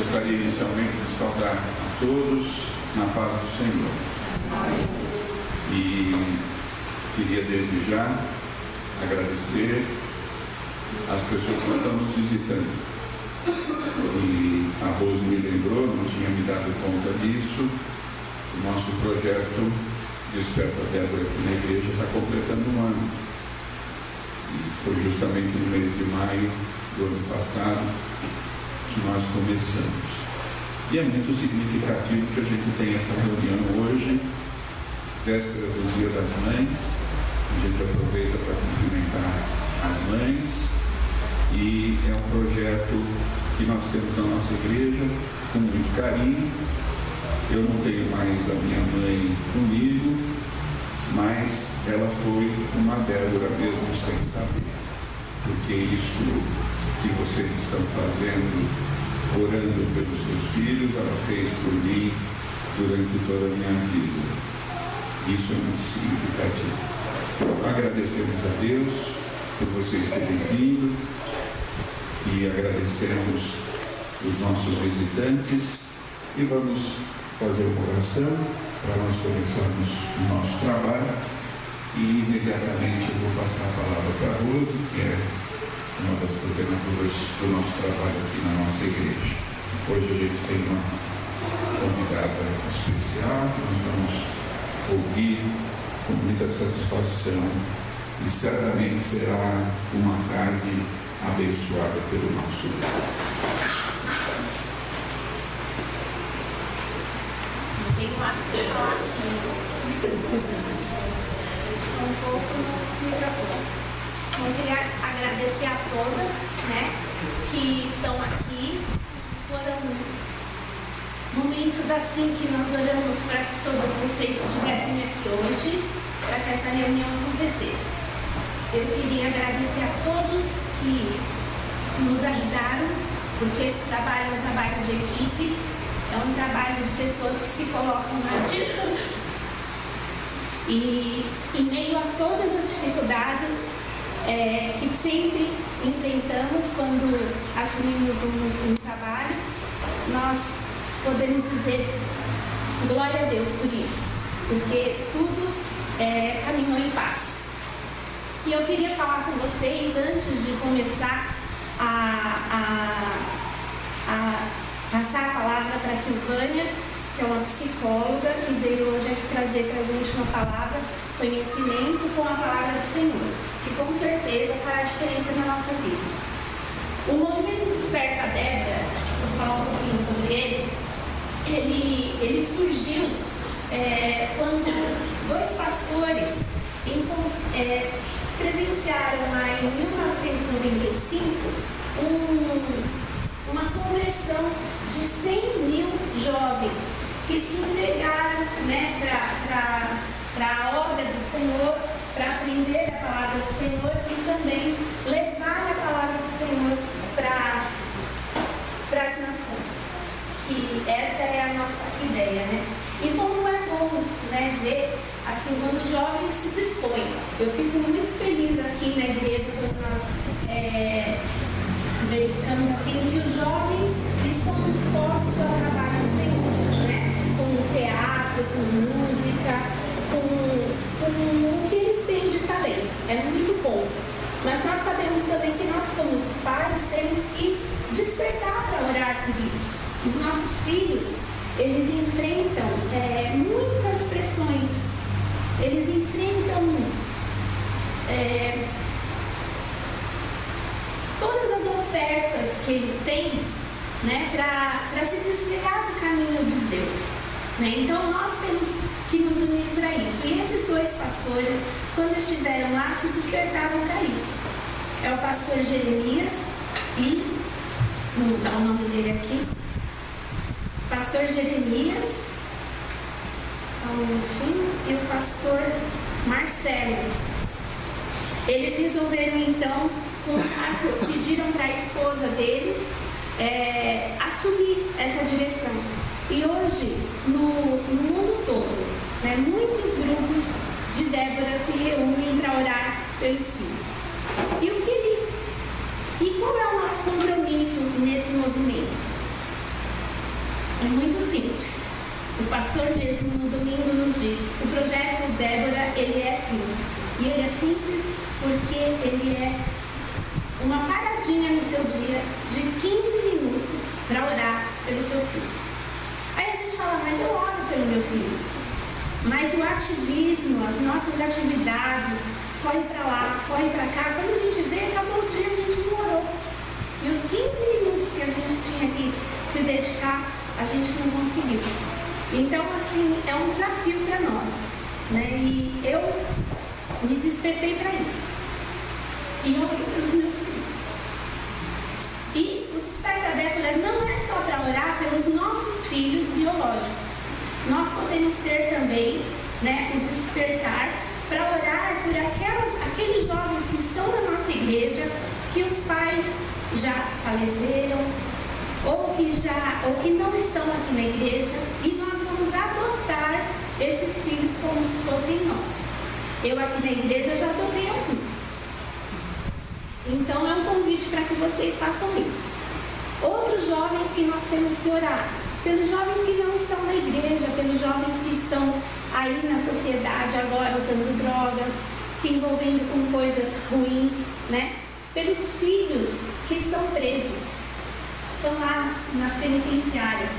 Gostaria inicialmente de saudar a todos na paz do Senhor. E queria desde já agradecer às pessoas que estão nos visitando. E a Rose me lembrou, não tinha me dado conta disso. O nosso projeto Desperta Débora aqui na igreja está completando um ano. E foi justamente no mês de maio do ano passado que nós começamos. E é muito significativo que a gente tenha essa reunião hoje, véspera do Dia das Mães. A gente aproveita para cumprimentar as mães. E é um projeto que nós temos na nossa igreja com muito carinho. Eu não tenho mais a minha mãe comigo, mas ela foi uma Débora mesmo sem saber. Porque isso que vocês estão fazendo, orando pelos seus filhos, ela fez por mim durante toda a minha vida. Isso é muito significativo. Agradecemos a Deus por vocês terem vindo e agradecemos os nossos visitantes e vamos fazer uma oração para nós começarmos o nosso trabalho. E imediatamente eu vou passar a palavra para a Rose, que é uma das coordenadoras do nosso trabalho aqui na nossa igreja. Hoje a gente tem uma convidada especial que nós vamos ouvir com muita satisfação e certamente será uma tarde abençoada pelo nosso Deus. Um pouco no microfone. Eu queria agradecer a todas, que estão aqui. Foram momentos assim que nós oramos para que todas vocês estivessem aqui hoje, para que essa reunião acontecesse. Eu queria agradecer a todos que nos ajudaram, porque esse trabalho é um trabalho de equipe, é um trabalho de pessoas que se colocam na disposição. E em meio a todas as dificuldades que sempre enfrentamos quando assumimos um trabalho, nós podemos dizer glória a Deus por isso, porque tudo caminhou em paz. E eu queria falar com vocês, antes de começar a passar a palavra para a Silvânia, que é uma psicóloga que veio hoje aqui trazer para a gente uma palavra, conhecimento com a palavra do Senhor, que com certeza fará diferença na nossa vida. O movimento Desperta Débora, vou falar um pouquinho sobre ele surgiu quando dois pastores presenciaram lá em 1995 uma conversão de 100.000 jovens que se entregaram para a obra do Senhor, para aprender a palavra do Senhor e também levar a palavra do Senhor para as nações. Que essa é a nossa ideia, E como é bom ver assim, quando os jovens se dispõem. Eu fico muito feliz aqui na igreja quando nós verificamos assim que os jovens estão dispostos ao trabalho do Senhor, com teatro, com música, com o que eles têm de talento. É muito bom. Mas nós sabemos também que nós, como pais, temos que despertar para orar por isso. Os nossos filhos, eles enfrentam muitas pressões. Eles enfrentam todas as ofertas que eles têm, para se desviar do caminho de Deus. Então nós temos que nos unir para isso. E esses dois pastores, quando estiveram lá, se despertaram para isso. É o pastor Jeremias e, vou dar o nome dele aqui, pastor Jeremias, só um minutinho, e o pastor Marcelo. Eles resolveram então pediram para a esposa deles assumir essa direção. E hoje, no mundo todo, muitos grupos de Débora se reúnem para orar pelos filhos. E qual é o nosso compromisso nesse movimento? É muito simples. O pastor mesmo no domingo nos disse: o projeto Débora, ele é simples. E ele é simples porque ele é uma paradinha no seu dia de 15 minutos para orar pelo seu filho. Aí a gente fala: mas eu oro pelo meu filho. Mas o ativismo, as nossas atividades, corre para lá, corre para cá, quando a gente vê, acabou o dia, a gente não orou. E os 15 minutos que a gente tinha que se dedicar, a gente não conseguiu. Então, assim, é um desafio para nós, né? E eu me despertei para isso. E orei pelos meus filhos. E o Desperta Débora não é só para orar pelos nossos filhos biológicos. Nós podemos ter também, né, o despertar para orar por aqueles jovens que estão na nossa igreja, que os pais já faleceram, ou que não estão aqui na igreja, e nós vamos adotar esses filhos como se fossem nossos. Eu aqui na igreja já adotei alguns. Então é um convite para que vocês façam isso. Outros jovens que nós temos que orar, pelos jovens que não estão na igreja, pelos jovens que estão aí na sociedade agora usando drogas, se envolvendo com coisas ruins, né? Pelos filhos que estão presos, estão lá nas penitenciárias.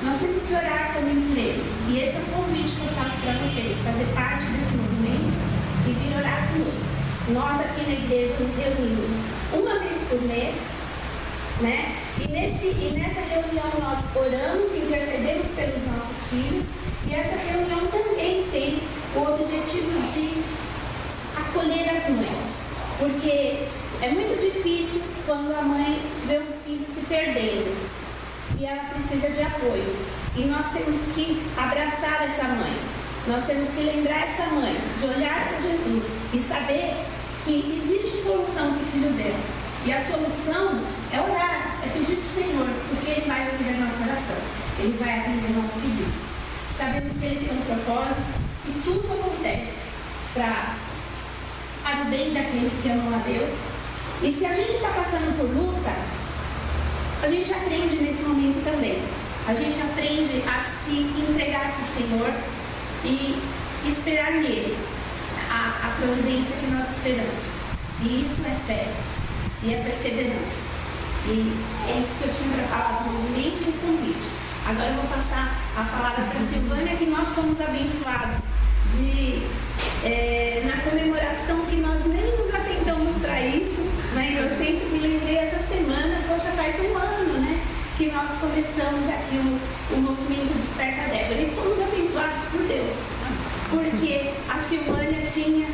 Nós temos que orar também por eles. E esse é o convite que eu faço para vocês, fazer parte desse movimento e vir orar conosco. Nós aqui na igreja nos reunimos uma vez por mês, né? E nessa reunião nós oramos e intercedemos pelos nossos filhos. E essa reunião também tem o objetivo de acolher as mães. Porque é muito difícil quando a mãe vê um filho se perdendo e ela precisa de apoio. E nós temos que abraçar essa mãe. Nós temos que lembrar essa mãe de olhar para Jesus e saber que existe solução para o filho dela. E a solução é orar, é pedir para o Senhor, porque Ele vai ouvir a nossa oração. Ele vai atender o nosso pedido. Sabemos que Ele tem um propósito e tudo acontece para o bem daqueles que amam a Deus. E se a gente está passando por luta, a gente aprende nesse momento também. A gente aprende a se entregar para o Senhor e esperar nele a providência que nós esperamos. E isso é fé e é perseverança. E é isso que eu tinha para falar do movimento e do convite. Agora eu vou passar a palavra para a Silvânia, que nós fomos abençoados na comemoração, que nós nem nos atentamos para isso. Na Inocência, me lembrei essa semana, poxa, faz um ano, né? Que nós começamos aqui o movimento Desperta Débora. E fomos abençoados por Deus, porque a Silvânia tinha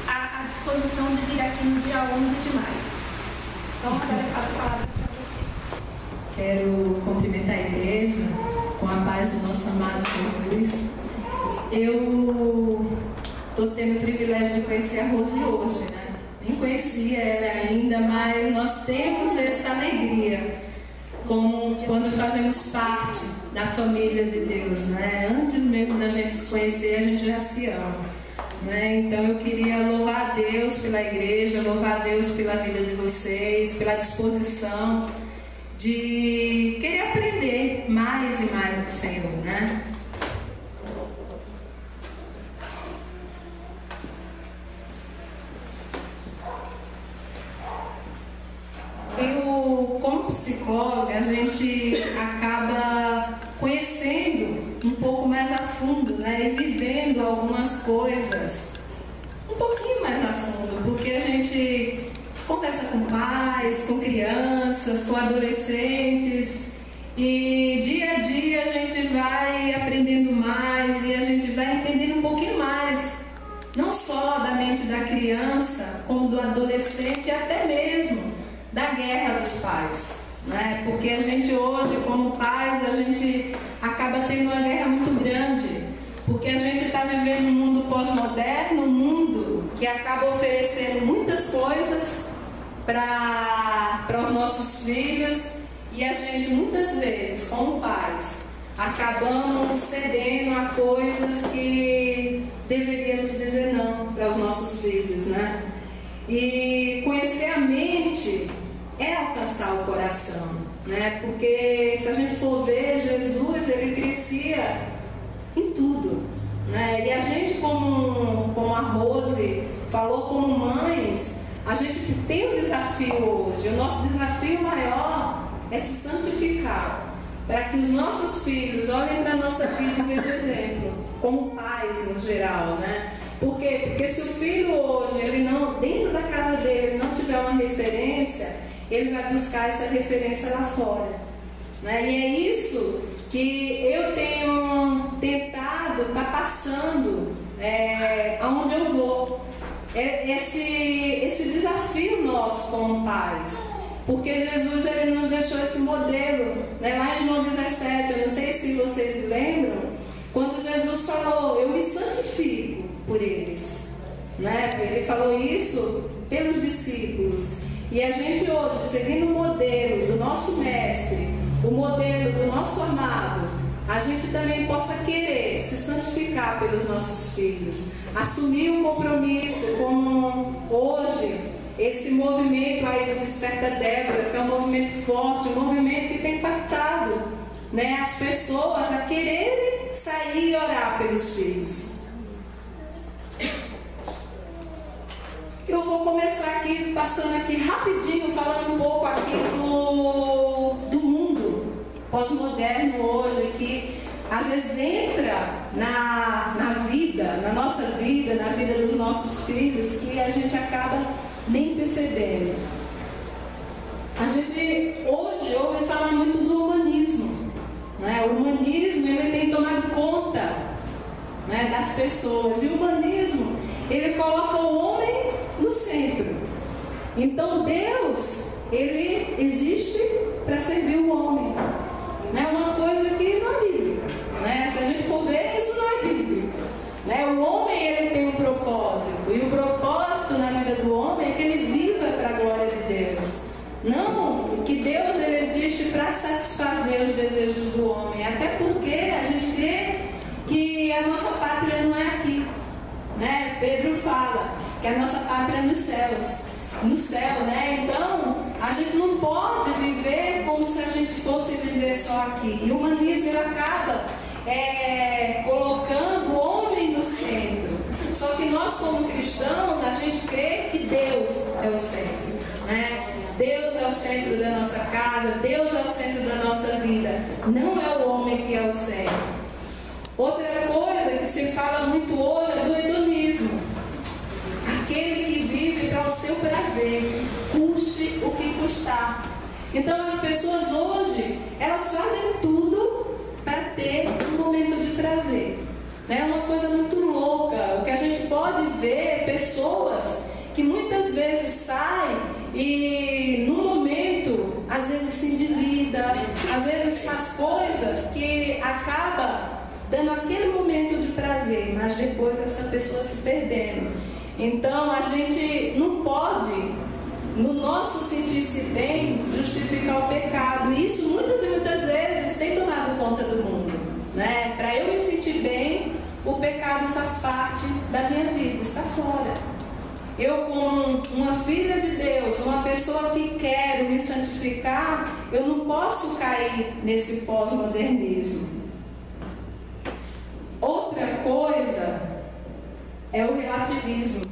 a disposição de vir aqui no dia 11 de maio. Então, agora eu passo a palavra para você. Quero cumprimentar a igreja com a paz do nosso amado Jesus. Eu estou tendo o privilégio de conhecer a Rose hoje, né? Nem conhecia ela ainda, mas nós temos essa alegria como quando fazemos parte da família de Deus, né? Antes mesmo da gente se conhecer, a gente já se ama, né? Então eu queria louvar a Deus pela igreja, louvar a Deus pela vida de vocês, pela disposição de querer aprender mais e mais do Senhor, né? Como psicóloga, a gente acaba conhecendo um pouco mais a fundo, né? E vivendo algumas coisas um pouquinho mais a fundo, porque a gente conversa com pais, com crianças, com adolescentes, e dia a dia a gente vai aprendendo mais e a gente vai entendendo um pouquinho mais, não só da mente da criança, como do adolescente e até mesmo da guerra dos pais, né? Porque a gente hoje, como pais, a gente acaba tendo uma guerra muito grande, porque a gente está vivendo um mundo pós-moderno, um mundo que acaba oferecendo muitas coisas para os nossos filhos, e a gente muitas vezes, como pais, acabamos cedendo a coisas que deveríamos dizer não para os nossos filhos, né? E conhecer a mente é alcançar o coração, né? Porque se a gente for ver Jesus, influencia em tudo, né? E a gente, como a Rose falou, como mães, a gente tem um desafio hoje. O nosso desafio maior é se santificar, para que os nossos filhos olhem para a nossa vida e vejam exemplo, como pais no geral, né? Por quê? Porque se o filho hoje, ele não, dentro da casa dele, não tiver uma referência, ele vai buscar essa referência lá fora, né? E é isso que eu tenho tentado estar passando aonde eu vou. Esse desafio nosso como pais. Porque Jesus, ele nos deixou esse modelo, né? Lá em João 17, eu não sei se vocês lembram, quando Jesus falou, eu me santifico por eles, né? Ele falou isso pelos discípulos. E a gente hoje, seguindo o modelo do nosso mestre, o modelo do nosso amado, a gente também possa querer se santificar pelos nossos filhos, assumir um compromisso, como hoje esse movimento aí do Desperta Débora, que é um movimento forte, um movimento que tem impactado, né, as pessoas a quererem sair e orar pelos filhos. Eu vou começar aqui, passando aqui rapidinho, falando um pouco aqui do mundo pós-moderno hoje, que às vezes entra na vida, na nossa vida, na vida dos nossos filhos, que a gente acaba nem percebendo. A gente hoje ouve falar muito do humanismo, né? O humanismo, ele tem tomado conta, né, das pessoas. E o humanismo, ele coloca o homem no centro. Então Deus, ele existe para servir o homem, né? Uma coisa que não é bíblica, né? Se a gente for ver, isso não é bíblico, né? O homem, ele tem um propósito, e o propósito na vida do homem é que ele viva para a glória de Deus. Não que Deus, ele existe para satisfazer os desejos do homem, até porque a gente crê que a nossa pátria não é aqui, né? Pedro fala que a nossa pátria é nos céus, no céu, né? Então a gente não pode viver como se a gente fosse viver só aqui. E o humanismo, ele acaba colocando o homem no centro. Só que nós, como cristãos, a gente crê que Deus é o centro, né? Deus é o centro da nossa casa, Deus é o centro da nossa vida. Não é o homem que é o centro. Outra coisa que se fala muito hoje é do hedonismo. Aquele que vive para o seu prazer, custe o que custar. Então as pessoas hoje, elas fazem tudo para ter um momento de prazer. É uma coisa muito louca. O que a gente pode ver é pessoas que muitas vezes saem e no momento, às vezes se endivida, às vezes faz coisas que acaba dando aquele momento de prazer, mas depois essa pessoa se perdendo. Então a gente não pode, no nosso sentir-se bem, justificar o pecado. E isso muitas e muitas vezes tem tomado conta do mundo, né? Para eu me sentir bem, o pecado faz parte da minha vida, está fora. Eu, como uma filha de Deus, uma pessoa que quero me santificar, eu não posso cair nesse pós-modernismo. Outra coisa é o relativismo,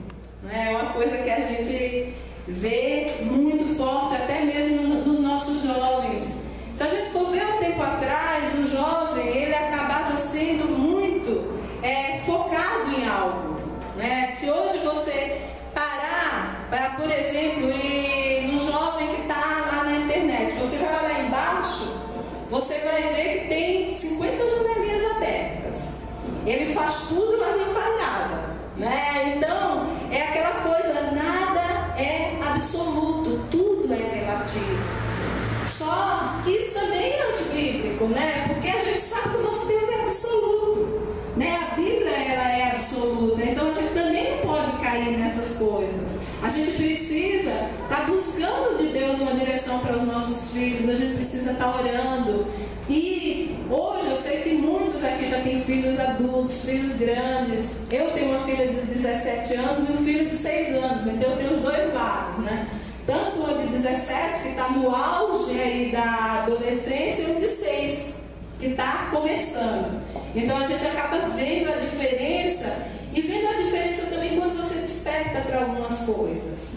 né? É uma coisa que a gente vê muito forte, até mesmo nos nossos jovens. Se a gente for ver um tempo atrás, o jovem, ele acabava sendo muito focado em algo, né? Se hoje você parar para, por exemplo, ir num jovem que está lá na internet, você vai lá embaixo, você vai ver que tem 50 janelinhas abertas. Ele faz tudo, mas não faz nada, né? Então, é aquela coisa, nada é absoluto, tudo é relativo. Só que isso também é antibíblico, né? Porque a gente sabe que o nosso Deus é absoluto, né? A Bíblia, ela é absoluta, então a gente também não pode cair nessas coisas. A gente precisa estar buscando de Deus uma direção para os nossos filhos, a gente precisa estar orando. E hoje eu sei que muitos aqui já têm filhos adultos, filhos grandes. Eu tenho uma filha de 17 anos e um filho de 6 anos, então eu tenho os dois lados, né? Tanto o de 17, que está no auge aí da adolescência, e o de 6, que está começando. Então a gente acaba vendo a diferença, e vendo a diferença também quando você desperta para algumas coisas,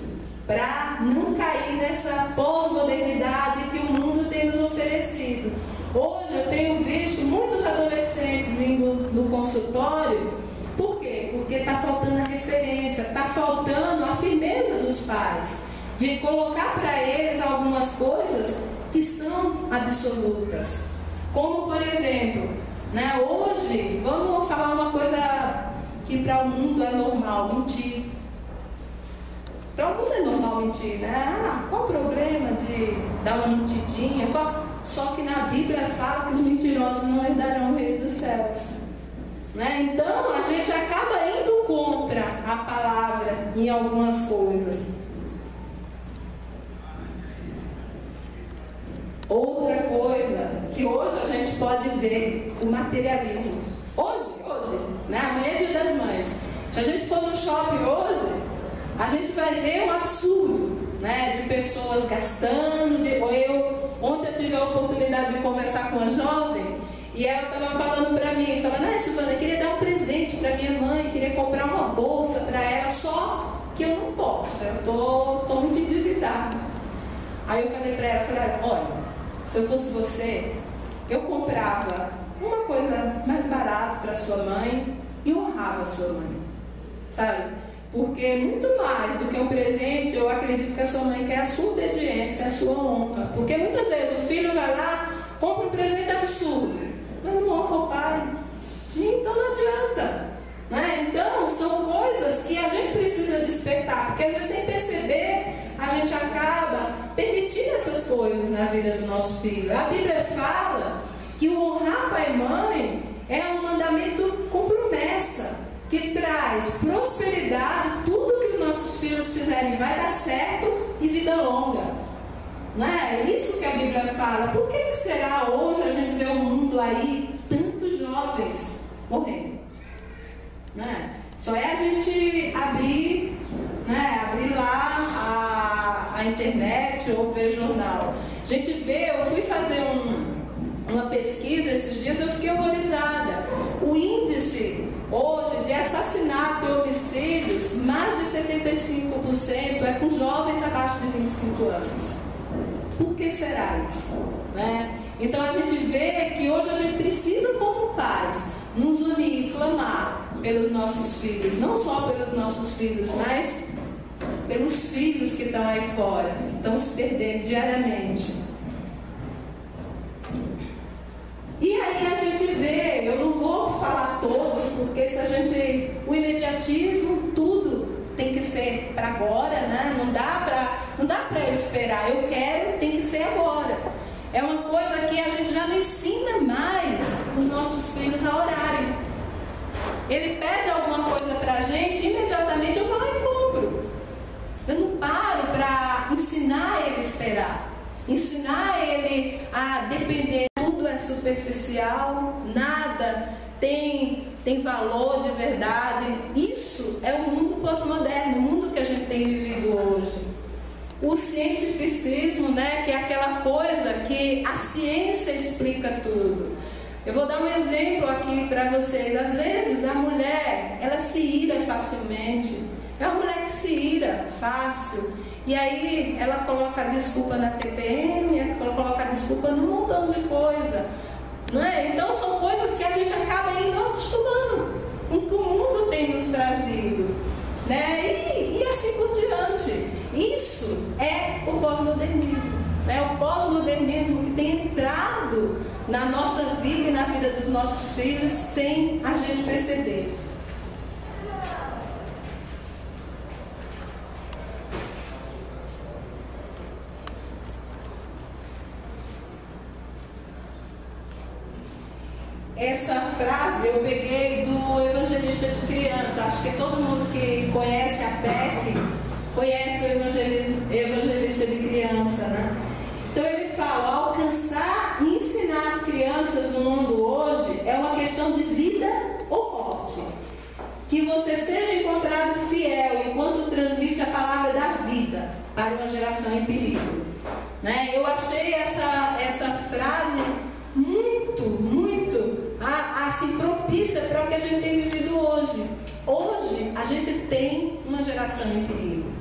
para não cair nessa pós-modernidade que o mundo tem nos oferecido. Hoje eu tenho visto muitos adolescentes indo no consultório. Por quê? Porque está faltando a referência, está faltando a firmeza dos pais, de colocar para eles algumas coisas que são absolutas. Como, por exemplo, né, hoje, vamos falar uma coisa que para o mundo é normal, mentir. Para o mundo é normal mentir, né? Qual o problema de dar uma mentidinha? Só que na Bíblia fala que os mentirosos não herdarão o reino dos céus. Né? Então, a gente acaba indo contra a palavra em algumas coisas. Outra coisa que hoje a gente pode ver, o materialismo. Hoje, né? Amanhã é Dia das Mães. Se a gente for no shopping hoje, a gente vai ver um absurdo, né? De pessoas gastando. Ontem eu tive a oportunidade de conversar com uma jovem e ela estava falando para mim, falando, Silvana, eu queria dar um presente para minha mãe, queria comprar uma bolsa para ela, só que eu não posso, eu estou muito endividada. Aí eu falei para ela, olha, se eu fosse você, eu comprava uma coisa mais barata para sua mãe e honrava a sua mãe, sabe? Porque muito mais do que um presente, eu acredito que a sua mãe quer a sua obediência, a sua honra. Porque muitas vezes o filho vai lá, compra um presente absurdo, mas não honra o pai. Então não adianta. Né? Então são coisas que a gente precisa despertar, porque às vezes sem perceber, a gente acaba permitindo essas coisas na vida do nosso filho. A Bíblia fala que o honrar pai e mãe é um mandamento com promessa, que traz prosperidade, tudo que os nossos filhos fizerem vai dar certo e vida longa. Não é isso que a Bíblia fala. Por que será hoje a gente vê o mundo aí, tantos jovens morrendo? Não é? Só é a gente abrir, né, abrir lá a internet ou ver jornal. A gente vê, eu fui fazer uma pesquisa esses dias, eu fiquei horrorizada. O índice hoje de assassinato e homicídios, mais de 75% é com jovens abaixo de 25 anos. Por que será isso? Né? Então a gente vê que hoje a gente precisa, como pais, nos unir e clamar pelos nossos filhos, não só pelos nossos filhos, mas pelos filhos que estão aí fora, que estão se perdendo diariamente. E aí a gente vê, eu não vou falar todos, porque se a gente, o imediatismo, tudo tem que ser para agora, né? Não dá para eu esperar, eu quero, tem que ser agora. É uma coisa que a gente já não ensina mais os nossos filhos a orarem. Ele pede alguma coisa para a gente, imediatamente eu vou lá e compro. Eu não paro para ensinar ele a esperar, ensinar ele a depender. Tudo é superficial, nada tem valor de verdade. Isso é o mundo pós-moderno, o mundo que a gente tem vivido hoje. O cientificismo, né, que é aquela coisa que a ciência explica tudo. Eu vou dar um exemplo aqui para vocês. Às vezes a mulher, ela se ira facilmente. É uma mulher que se ira fácil. E aí ela coloca a desculpa na TPM, ela coloca a desculpa num montão de coisa. Não é? Então são coisas que a gente acaba indo acostumando, o que o mundo tem nos trazido. Né? E assim por diante. Isso é o pós-modernismo. Né? O pós-modernismo que tem entrado na nossa vida e na vida dos nossos filhos sem a gente perceber. Essa frase eu peguei do Evangelista de Criança. Acho que todo mundo que conhece a PEC conhece o Evangelista de Criança, né? Então ele fala, alcançar e ensinar as crianças no mundo hoje é uma questão de vida ou morte. Que você seja encontrado fiel enquanto transmite a palavra da vida para uma geração em perigo. Né? Eu achei essa frase muito assim, tem uma geração em perigo.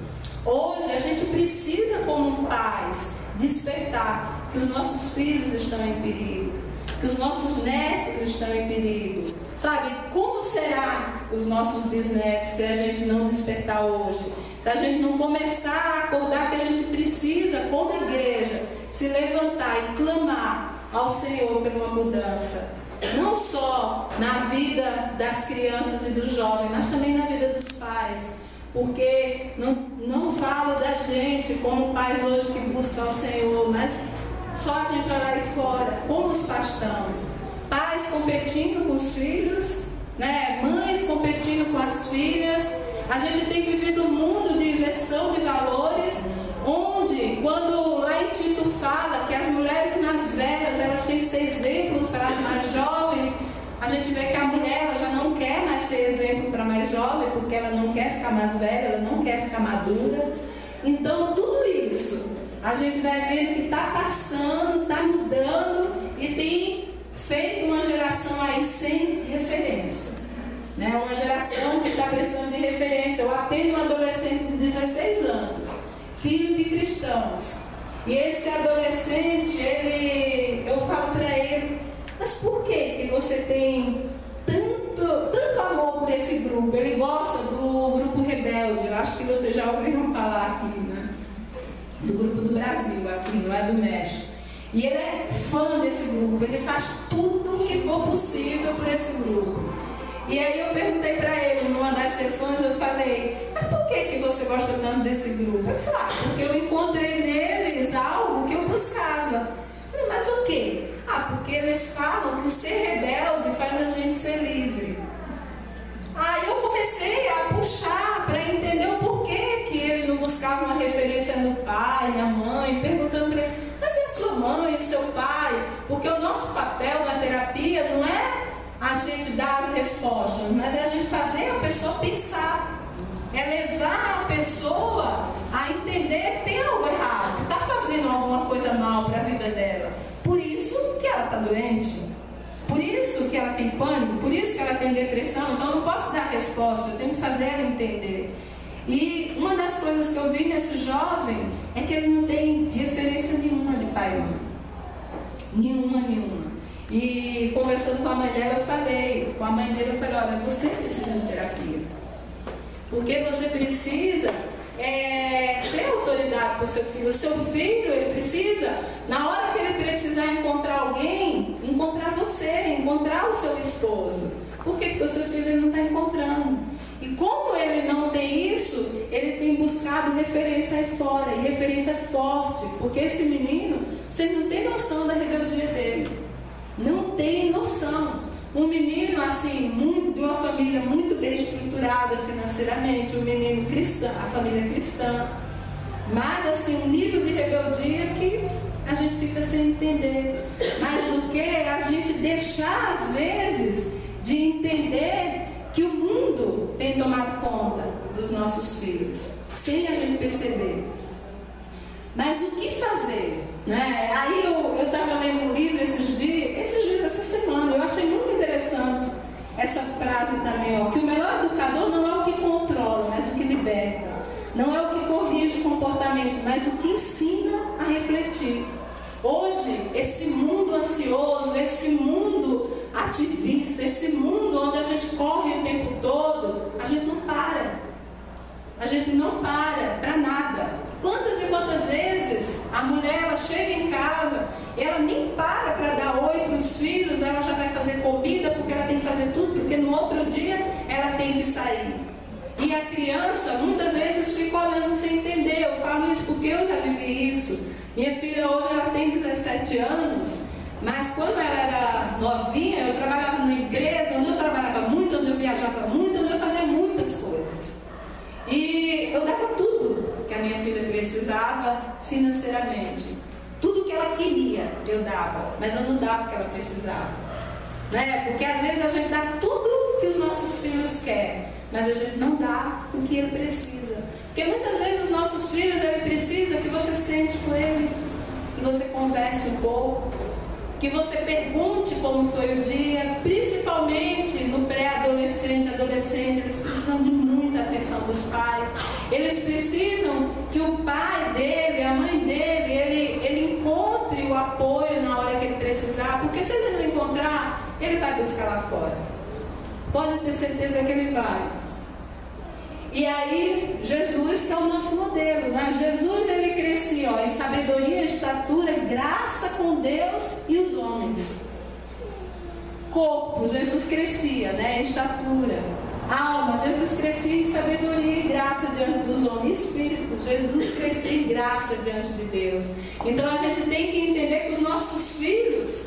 Hoje a gente precisa, como pais, despertar que os nossos filhos estão em perigo, que os nossos netos estão em perigo. Sabe, como será os nossos bisnetos se a gente não despertar hoje? Se a gente não começar a acordar que a gente precisa, como igreja, se levantar e clamar ao Senhor por uma mudança. Não só na vida das crianças e dos jovens, mas também na vida dos pais. Porque não falo da gente como pais hoje que buscam o Senhor, mas só a gente olhar aí fora, como os pais estão. Pais competindo com os filhos, né? Mães competindo com as filhas. A gente tem vivido um mundo de inversão de valores, onde, quando lá em Tito fala que as mulheres mais velhas, elas têm que ser exemplo para as mais jovens, a gente vê que a mulher ela já não quer mais ser exemplo para a mais jovem, porque ela não quer ficar mais velha, ela não quer ficar madura. Então, tudo isso, a gente vai vendo que está passando, está mudando e tem feito uma geração aí sem referência, né? Uma geração que está precisando de referência. Eu atendo um adolescente de 16 anos, filho de cristãos, e esse adolescente, eu falo para ele, mas por que você tem tanto amor por esse grupo? Ele gosta do grupo Rebelde, eu acho que vocês já ouviram falar aqui, né? Do grupo do Brasil, aqui, não é do México. E ele é fã desse grupo, ele faz tudo o que for possível por esse grupo. E aí eu perguntei para ele, numa das sessões, eu falei, mas por que você gosta tanto desse grupo? Ele falou, porque eu encontrei neles algo que eu buscava. Eu falei, mas o quê? Porque eles falam que ser rebelde faz a gente ser livre. Aí eu comecei a puxar para entender o porquê que ele não buscava uma referência no pai, na mãe, perguntando para ele, mas e a sua mãe, o seu pai? Porque o nosso papel na terapia não é a gente dar as respostas, mas é a gente fazer a pessoa pensar. É levar a pessoa a entender que tem algo errado, que está fazendo alguma coisa mal para a vida dela. Por isso que ela está doente, por isso que ela tem pânico, por isso que ela tem depressão. Então eu não posso dar resposta, eu tenho que fazer ela entender. E uma das coisas que eu vi nesse jovem é que ele não tem referência nenhuma de pai e mãe. Nenhuma. E conversando com a mãe dela, eu falei, olha, você precisa de terapia. Porque você precisa ser autoridade para o seu filho. O seu filho, ele precisa, na hora que ele precisar encontrar alguém, encontrar você, encontrar o seu esposo. Por quê? Porque o seu filho ele não está encontrando. E como ele não tem isso, ele tem buscado referência aí fora, e referência forte. Porque esse menino, você não tem noção da rebeldia dele. Não tem noção. Um menino assim, de uma família muito bem estruturada financeiramente, um menino cristão, a família cristã, mas assim, um nível de rebeldia que a gente fica sem entender. Mas o que a gente deixar às vezes de entender que o mundo tem tomado conta dos nossos filhos, sem a gente perceber. Mas o que fazer? Né? Aí eu estava lendo um livro esses dias, essa semana, eu achei muito interessante essa frase também, ó, que o melhor educador não é o que controla, mas o que liberta. Não é o que corrige comportamentos, mas o que ensina a refletir. Hoje, esse mundo ansioso, esse mundo ativista, esse mundo onde a gente corre o tempo todo, a gente não para. A gente não para nada. Quantas e quantas vezes a mulher ela chega em casa, ela nem para dar oi para os filhos, ela já vai fazer comida porque ela tem que fazer tudo, porque no outro dia ela tem que sair. E a criança muitas vezes fica olhando sem entender. Eu falo isso porque eu já vivi isso. Minha filha hoje ela tem 17 anos, mas quando ela era novinha, eu trabalhava numa empresa onde eu trabalhava muito, onde eu viajava muito, onde eu fazia muitas coisas. E eu dava tudo que a minha filha precisava financeiramente. Tudo que ela queria, eu dava, mas eu não dava o que ela precisava. Né? Porque às vezes a gente dá tudo que os nossos filhos querem, mas a gente não dá o que ele precisa. Porque muitas vezes os nossos filhos, ele precisa que você sente com ele, que você converse um pouco, que você pergunte como foi o dia, principalmente no pré-adolescente, adolescente, eles precisam de muita atenção dos pais. Eles precisam que o pai dele, a mãe dele, ele encontre o apoio na hora que ele precisar, porque se ele não encontrar, ele vai buscar lá fora. Pode ter certeza que ele vai. E aí, Jesus, que é o nosso modelo, né? Jesus, ele crescia em sabedoria, estatura, graça com Deus e os homens. Corpo, Jesus crescia, né? Em estatura. Alma, Jesus crescia em sabedoria e graça diante dos homens. Espírito, Jesus crescia em graça diante de Deus. Então a gente tem que entender que os nossos filhos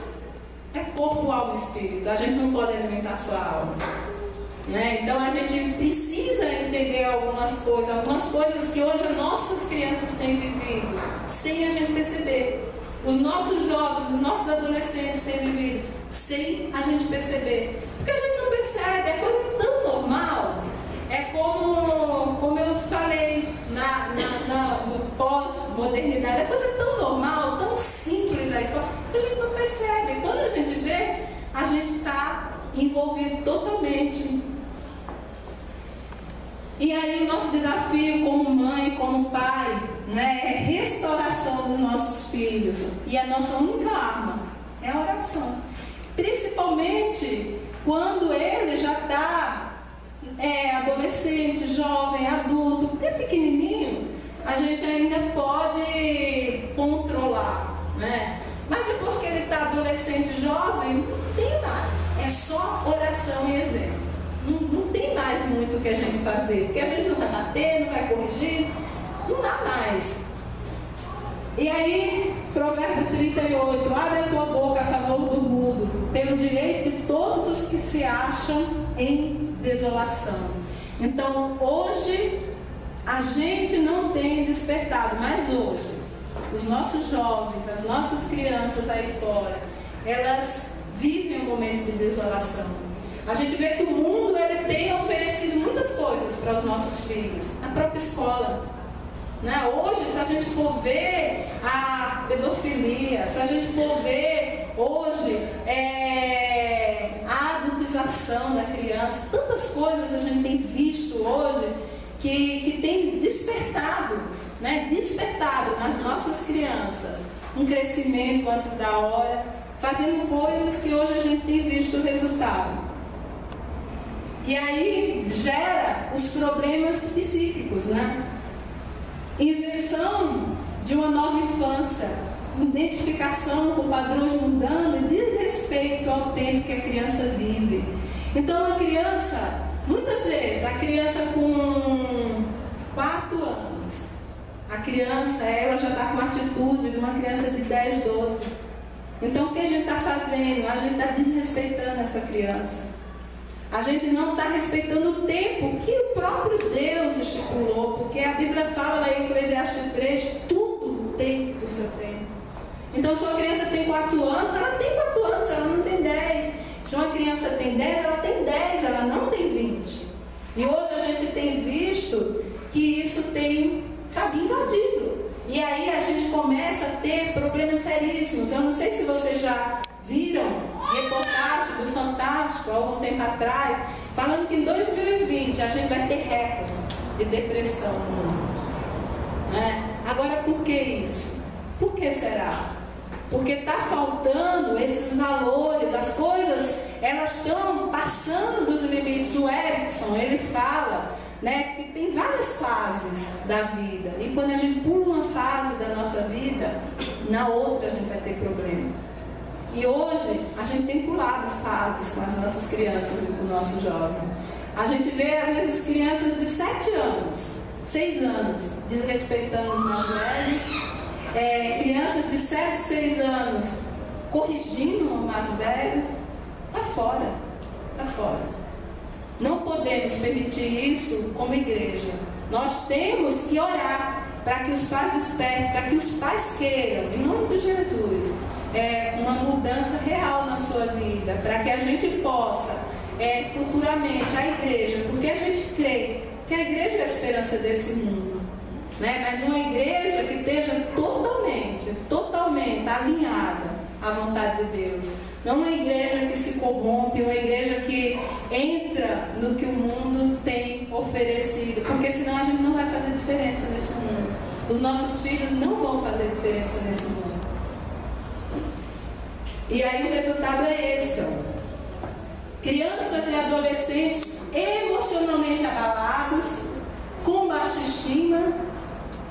é corpo, alma e espírito. A gente não pode alimentar sua alma, né? Então a gente precisa entender algumas coisas que hoje as nossas crianças têm vivido sem a gente perceber. Os nossos jovens, os nossos adolescentes têm vivido sem a gente perceber. Porque a gente não percebe, é coisa tão normal. É como eu falei no pós-modernidade, é coisa tão normal, tão simples aí fora, que a gente não percebe. Quando a gente vê, a gente está envolvido totalmente. E aí o nosso desafio como mãe, como pai, né, é restauração dos nossos filhos. E a nossa única arma é a oração. Principalmente quando ele já está adolescente, jovem, adulto, porque é pequenininho, a gente ainda pode controlar, né? Mas depois que ele está adolescente, jovem, não tem mais. É só oração e exemplo. Não tem mais muito o que a gente fazer, porque a gente não vai bater, não vai corrigir, não dá mais. E aí, Provérbio 38, abre a tua boca a favor do mudo, pelo direito de todos os que se acham em desolação. Então, hoje, a gente não tem despertado, mas hoje, os nossos jovens, as nossas crianças aí fora, elas vivem um momento de desolação. A gente vê que o mundo ele tem oferecido muitas coisas para os nossos filhos, a própria escola, né? Hoje, se a gente for ver a pedofilia, se a gente for ver hoje a adultização da criança, tantas coisas a gente tem visto hoje que tem despertado, né? Despertado nas nossas crianças um crescimento antes da hora, fazendo coisas que hoje a gente tem visto o resultado. E aí gera os problemas psíquicos, né? Invenção de uma nova infância, identificação com padrões mudando e desrespeito ao tempo que a criança vive. Então a criança, muitas vezes, a criança com 4 anos, a criança, ela já está com uma atitude de uma criança de 10, 12. Então o que a gente está fazendo? A gente está desrespeitando essa criança. A gente não está respeitando o tempo que o próprio Deus estipulou, porque a Bíblia fala lá em Eclesiastes 3, tudo tem o seu tempo. Então, se uma criança tem 4 anos, ela tem 4 anos, ela não tem 10. Se uma criança tem 10, ela tem 10, ela não tem 20. E hoje a gente tem visto que isso tem, invadido. E aí a gente começa a ter problemas seríssimos. Eu não sei se vocês já viram reportagem do Fantástico há algum tempo atrás, falando que em 2020 a gente vai ter recorde de depressão no mundo, né? Agora, por que isso? Por que será? Porque está faltando esses valores, as coisas, elas estão passando dos limites. O Erickson, ele fala, né, que tem várias fases da vida, e quando a gente pula uma fase da nossa vida, na outra a gente vai ter problema. E hoje a gente tem pulado fases com as nossas crianças e com o nosso jovem. A gente vê às vezes crianças de 7 anos, 6 anos, desrespeitando os mais velhos, crianças de 7, 6 anos corrigindo o mais velho. Está fora, está fora. Não podemos permitir isso como igreja. Nós temos que orar para que os pais despertem, para que os pais queiram, em nome de Jesus, uma mudança real na sua vida, para que a gente possa futuramente, a igreja, porque a gente crê que a igreja é a esperança desse mundo, né? Mas uma igreja que esteja totalmente alinhada à vontade de Deus, não uma igreja que se corrompe, uma igreja que entra no que o mundo tem oferecido, porque senão a gente não vai fazer diferença nesse mundo. Os nossos filhos não vão fazer diferença nesse mundo. E aí o resultado é esse, ó. Crianças e adolescentes emocionalmente abalados, com baixa estima,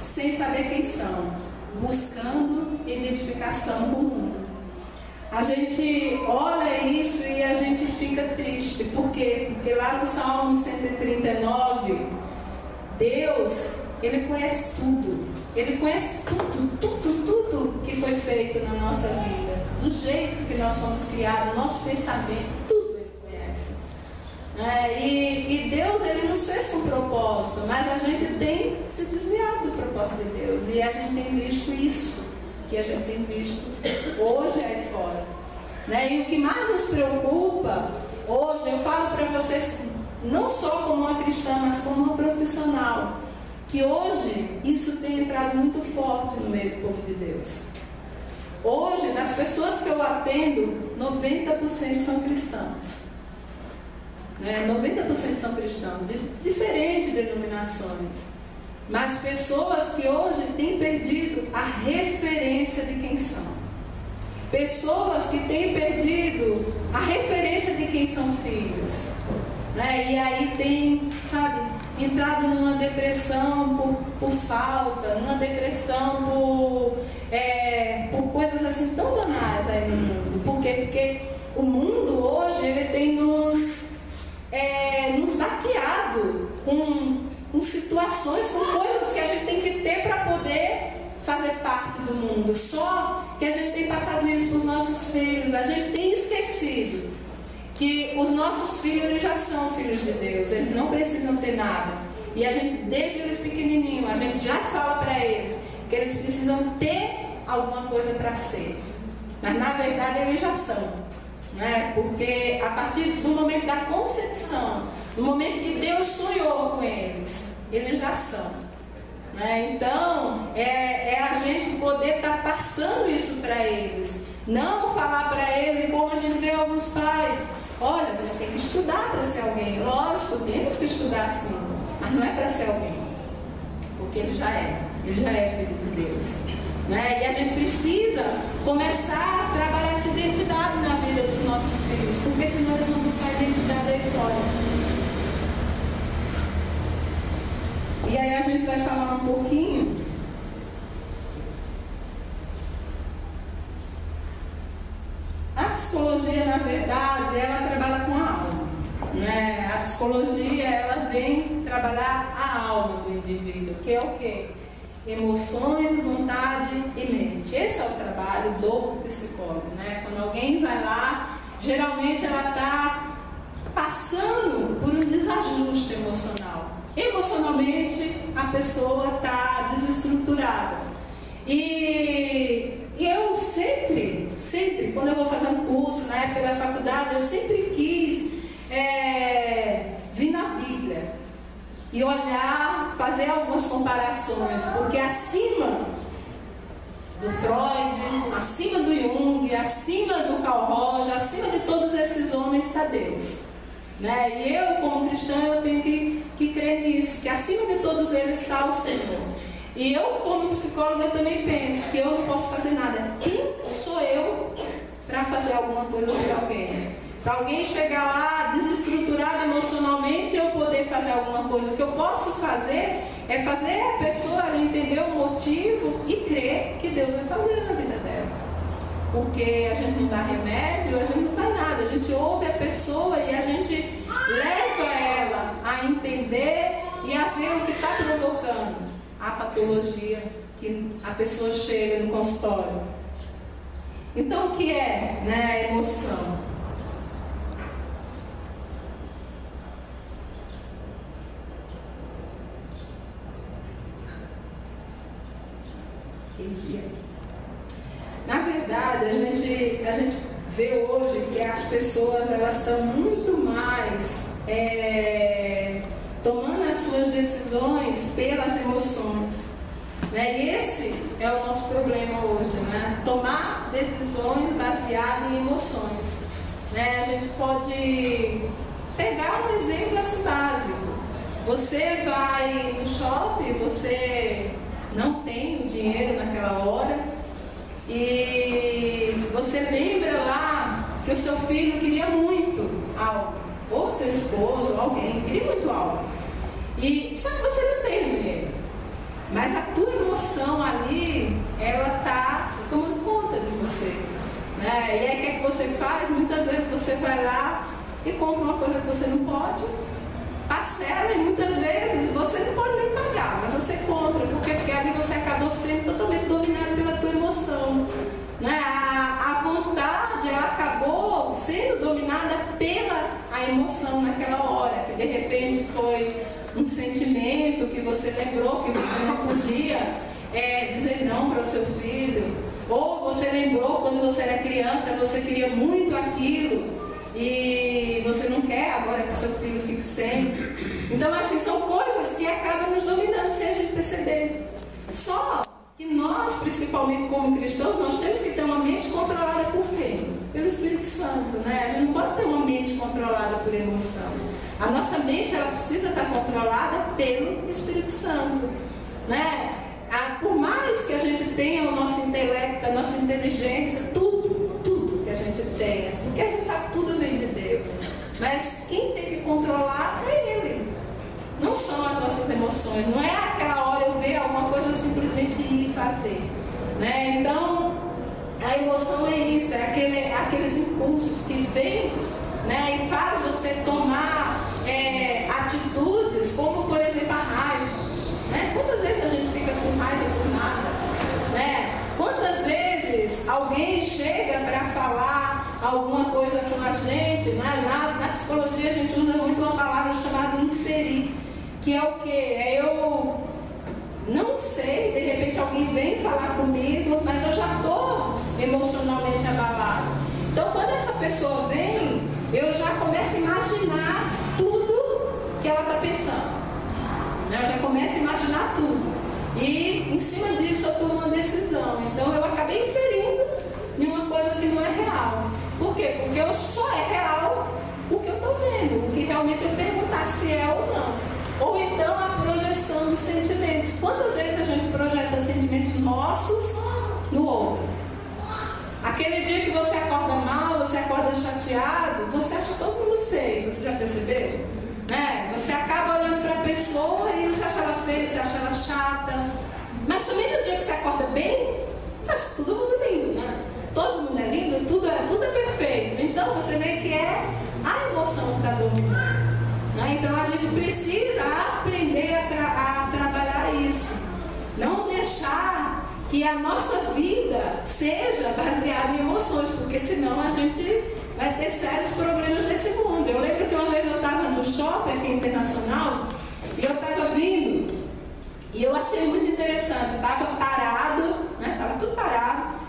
sem saber quem são, buscando identificação com o mundo. A gente olha isso e a gente fica triste. Por quê? Porque lá no Salmo 139, Deus, Ele conhece tudo. Ele conhece tudo que foi feito na nossa vida. Do jeito que nós fomos criados, nosso pensamento, tudo Ele conhece. E Deus, Ele nos fez com propósito, mas a gente tem se desviado do propósito de Deus. E a gente tem visto isso, que a gente tem visto hoje aí fora. E o que mais nos preocupa hoje, eu falo para vocês, não só como uma cristã, mas como uma profissional, que hoje isso tem entrado muito forte no meio do povo de Deus. Hoje, das pessoas que eu atendo, 90% são cristãos. 90% são cristãos, de diferentes denominações. Mas pessoas que hoje têm perdido a referência de quem são. Pessoas que têm perdido a referência de quem são filhos. E aí tem, entrado numa depressão por falta, numa depressão por coisas assim tão banais aí no mundo. Por quê? Porque o mundo hoje, ele tem nos baqueado com situações, com coisas que a gente tem que ter para poder fazer parte do mundo. Só que a gente tem passado isso para os nossos filhos. A gente tem esquecido que os nossos filhos, eles já são filhos de Deus. Eles não precisam ter nada. E a gente, desde eles pequenininhos, a gente já fala para eles que eles precisam ter alguma coisa para ser. Mas na verdade eles já são. Porque a partir do momento da concepção, no momento que Deus sonhou com eles, eles já são. Então, é a gente poder estar passando isso para eles. Não falar para eles como a gente vê alguns pais. Olha, você tem que estudar para ser alguém. Lógico, temos que estudar sim, mas não é para ser alguém. Porque ele já é filho de Deus. E a gente precisa começar a trabalhar essa identidade na vida dos nossos filhos, porque senão eles vão buscar identidade aí fora. E aí a gente vai falar um pouquinho a psicologia, na verdade, ela trabalha com a alma. A psicologia, ela vem trabalhar a alma do indivíduo, que é o quê? Emoções, vontade e mente. Esse é o trabalho do psicólogo. Quando alguém vai lá, geralmente ela está passando por um desajuste emocional. Emocionalmente, a pessoa está desestruturada. E eu sempre, quando eu vou fazer um curso, na época da faculdade, eu sempre quis vir na Bíblia e olhar, fazer algumas comparações, porque acima do Freud, acima do Jung, acima do Carl Roger, acima de todos esses homens está Deus. E eu, como cristã, eu tenho que crer nisso, que acima de todos eles está o Senhor. E eu, como psicóloga, eu também penso que eu não posso fazer nada. Quem sou eu para fazer alguma coisa por alguém? Para alguém chegar lá desestruturado emocionalmente, eu poder fazer alguma coisa. O que eu posso fazer é fazer a pessoa entender o motivo e crer que Deus vai fazer na vida dela. Porque a gente não dá remédio, a gente não faz nada. A gente ouve a pessoa e a gente leva ela a entender e a ver o que está provocando a patologia que a pessoa chega no consultório. Então, o que é a emoção? Na verdade, a gente vê hoje que as pessoas elas estão muito mais tomando as suas decisões pelas emoções. E esse é o nosso problema hoje, tomar decisões baseadas em emoções. A gente pode pegar um exemplo assim básico. Você vai no shopping, você não tem o dinheiro naquela hora e você lembra lá que o seu filho queria muito algo, ou seu esposo, ou alguém, queria muito algo. E só que você não tem o dinheiro, mas a tua emoção ali, ela está tomando conta de você, né? E aí o que é que você faz? Muitas vezes você vai lá e compra uma coisa que você não pode, parcela, e muitas vezes você não pode nem pagar, mas você compra, porque ali você acabou sendo totalmente dominado pela tua emoção, né? A vontade, ela acabou sendo dominada pela a emoção naquela hora, que de repente foi um sentimento que você lembrou que você não podia dizer não para o seu filho, ou você lembrou quando você era criança, você queria muito aquilo e você não quer agora que o seu filho fique sem. Então, assim, são coisas que acabam nos dominando sem a gente perceber. Só que nós, principalmente como cristãos, nós temos que ter uma mente controlada por quem? Pelo Espírito Santo, né? A gente não pode ter uma mente controlada por emoção. A nossa mente, ela precisa estar controlada pelo Espírito Santo, né? Por mais que a gente tenha o nosso intelecto, a nossa inteligência, tudo que a gente tenha, porque a gente sabe que tudo vem de Deus, mas quem tem que controlar é Ele, não são as nossas emoções. Não é aquela hora eu ver alguma coisa eu simplesmente ir fazer, né? Então a emoção é isso, é aqueles impulsos que vêm, né, e faz você tomar atitudes, como por exemplo a raiva, né? Quantas vezes a gente fica com raiva por nada, né? Quantas vezes alguém chega para falar alguma coisa com a gente, né? Na psicologia a gente usa muito uma palavra chamada inferir, que é o quê? É eu não sei, de repente alguém vem falar comigo, mas eu já estou emocionalmente abalado. Então quando essa pessoa vem, eu já começo a imaginar tudo que ela está pensando, né? Eu já começo a imaginar tudo. E em cima disso eu tomo uma decisão. Então eu acabei inferindo em uma coisa que não é real. Por quê? Porque só é real o que eu estou vendo, o que realmente eu perguntar se é ou não. Ou então a projeção de sentimentos. Quantas vezes a gente projeta sentimentos nossos no outro? Aquele dia que você acorda mal, você acorda chateado, você acha todo mundo feio. Você já percebeu? Né? Você acaba olhando para a pessoa e você acha ela feia, você acha ela chata. Mas também no dia que você acorda bem, você acha todo mundo lindo, né? Todo mundo é lindo, tudo é perfeito. Então você vê que é a emoção que está dominando, né? Então a gente precisa aprender a trabalhar isso. Não deixar que a nossa vida seja baseada em emoções, porque senão a gente vai ter sérios problemas nesse mundo. Eu lembro que uma vez eu estava no shopping aqui internacional e eu estava vindo e eu achei muito interessante. Estava parado, né? Estava tudo parado.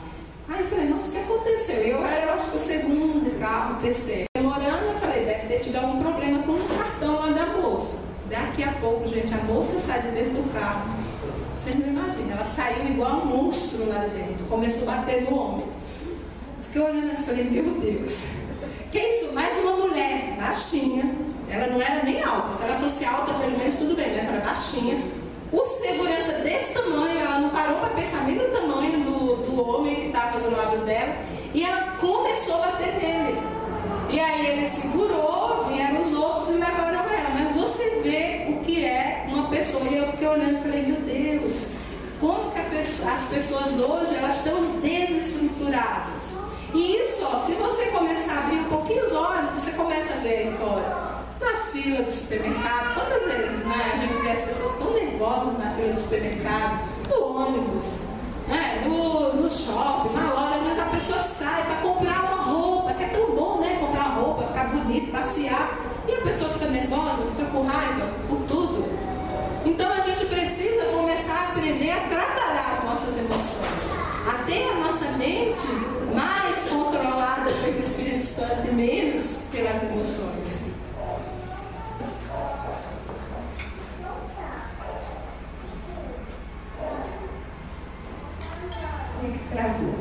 Aí eu falei, nossa, o que aconteceu? Eu acho que o segundo carro, o terceiro. Demorando, eu falei, deve ter tido algum problema com o cartão lá da moça. Daqui a pouco, gente, a moça sai de dentro do carro. Vocês não imaginam, ela saiu igual um monstro lá dentro. Começou a bater no homem. Fiquei olhando assim e falei, meu Deus, que isso? Mais uma mulher baixinha, ela não era nem alta, se ela fosse alta pelo menos tudo bem, mas ela era baixinha, o segurança desse tamanho, ela não parou para pensar nem no tamanho do homem que estava do lado dela, e ela começou a bater nele, e aí ele segurou, vieram os outros e levaram ela, mas você vê o que é uma pessoa, e eu fiquei olhando e falei, meu Deus, como que as pessoas hoje, elas estão desestruturadas. E isso, ó, se você começar a abrir um pouquinho os olhos, você começa a ver aí fora. Na fila do supermercado, quantas vezes, né, a gente vê as pessoas tão nervosas na fila do supermercado, no ônibus, né, no shopping, na loja, às vezes a pessoa sai para comprar uma roupa, que é tão bom, né, comprar uma roupa, ficar bonito, passear, e a pessoa fica nervosa, fica com raiva por tudo. Então a gente precisa começar a aprender a trabalhar as nossas emoções, a ter a nossa mente mais controlada pelo Espírito Santo e menos pelas emoções. Travou.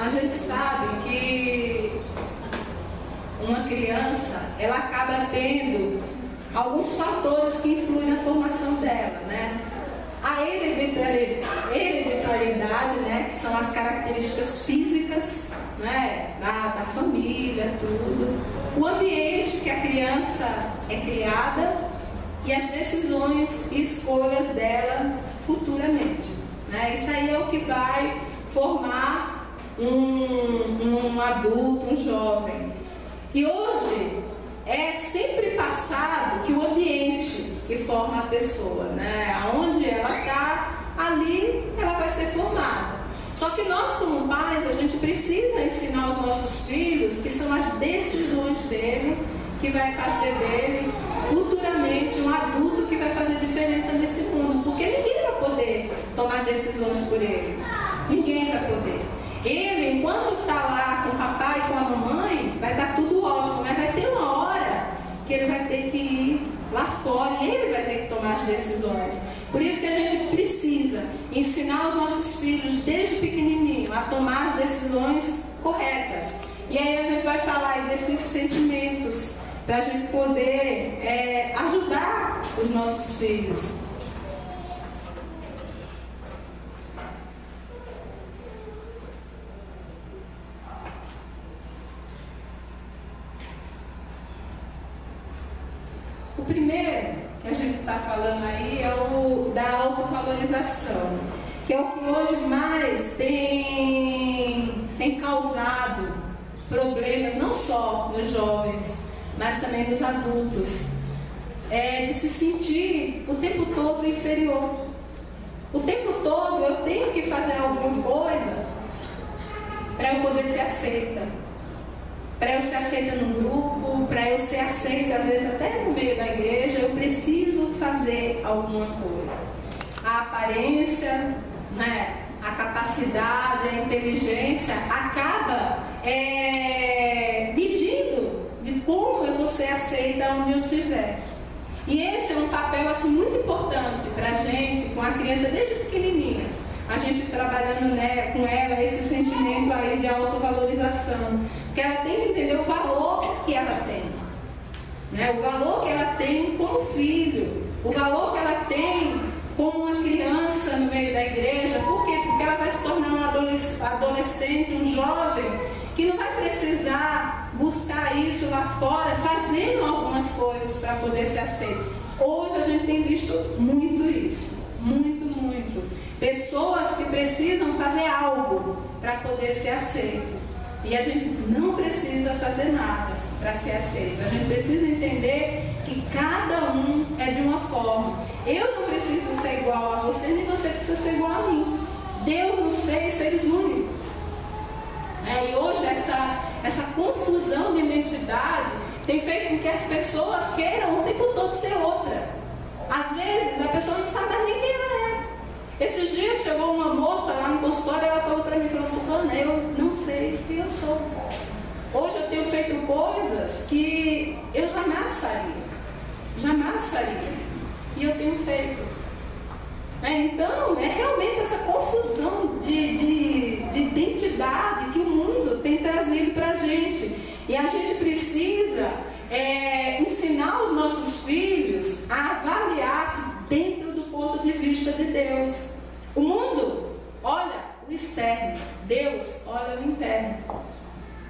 a gente sabe que uma criança, ela acaba tendo alguns fatores que influem na formação dela, né? A hereditariedade, né? Que são as características físicas, né? Da família, tudo. O ambiente que a criança é criada e as decisões e escolhas dela futuramente, né? Isso aí é o que vai formar um adulto, um jovem. E hoje é sempre passado que o ambiente que forma a pessoa, né? Aonde ela está, ali ela vai ser formada. Só que nós, como pais, a gente precisa ensinar os nossos filhos que são as decisões dele que vai fazer dele futuramente um adulto que vai fazer diferença nesse mundo. Porque ninguém vai poder tomar decisões por ele. Ninguém vai poder. Ele, enquanto está lá com o papai e com a mamãe, vai estar tudo ótimo, mas vai ter uma hora que ele vai ter que ir lá fora e ele vai ter que tomar as decisões. Por isso que a gente precisa ensinar os nossos filhos desde pequenininho a tomar as decisões corretas. E aí a gente vai falar aí desses sentimentos para a gente poder ajudar os nossos filhos. O primeiro que a gente está falando aí é o da autovalorização, que é o que hoje mais tem causado problemas, não só nos jovens, mas também nos adultos, de se sentir o tempo todo inferior. O tempo todo eu tenho que fazer alguma coisa para eu poder ser aceita. Para eu ser aceita num grupo, para eu ser aceita às vezes até no meio da igreja, eu preciso fazer alguma coisa. A aparência, né, a capacidade, a inteligência acaba medindo de como eu vou ser aceita onde eu estiver. E esse é um papel assim, muito importante para a gente, com a criança desde pequenininha. A gente trabalhando, né, com ela esse sentimento aí de autovalorização. Porque ela tem que entender o valor que ela tem. Né? O valor que ela tem como filho. O valor que ela tem como uma criança no meio da igreja. Por quê? Porque ela vai se tornar um adolescente, um jovem, que não vai precisar buscar isso lá fora, fazendo algumas coisas para poder ser aceito. Hoje a gente tem visto muito isso. Muito, muito. Pessoas que precisam fazer algo para poder ser aceito. E a gente não precisa fazer nada para ser aceito. A gente precisa entender que cada um é de uma forma. Eu não preciso ser igual a você, nem você precisa ser igual a mim. Deus nos fez seres únicos. E hoje essa confusão de identidade tem feito com que as pessoas queiram o tempo todo ser outra. Às vezes a pessoa não sabe nem quem ela é. Esses dias chegou uma moça lá no consultório e ela falou para mim, falou assim, Ana, eu não sei quem eu sou. Hoje eu tenho feito coisas que eu jamais faria. Jamais faria. E eu tenho feito. Então, é realmente essa confusão de identidade que o mundo tem trazido para a gente. E a gente precisa ensinar os nossos filhos a avaliar-se dentro do ponto de vista de Deus. O mundo olha o externo, Deus olha o interno.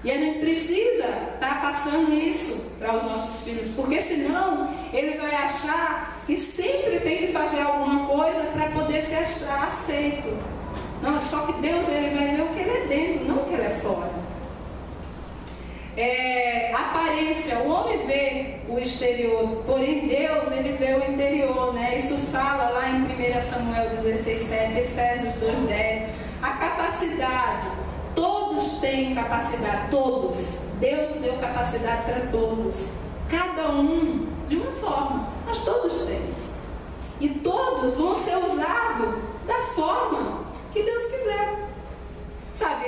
E a gente precisa estar passando isso para os nossos filhos, porque senão ele vai achar que sempre tem que fazer alguma coisa para poder ser aceito. Não, só que Deus ele vai ver o que ele é dentro, não o que ele é fora. Aparência, o homem vê o exterior, porém Deus ele vê o interior, né? Isso fala lá em 1 Samuel 16:7, Efésios 2:10. A capacidade, todos têm capacidade, todos. Deus deu capacidade para todos, cada um de uma forma, mas todos têm. E todos vão ser usados da forma que Deus quiser. Sabe,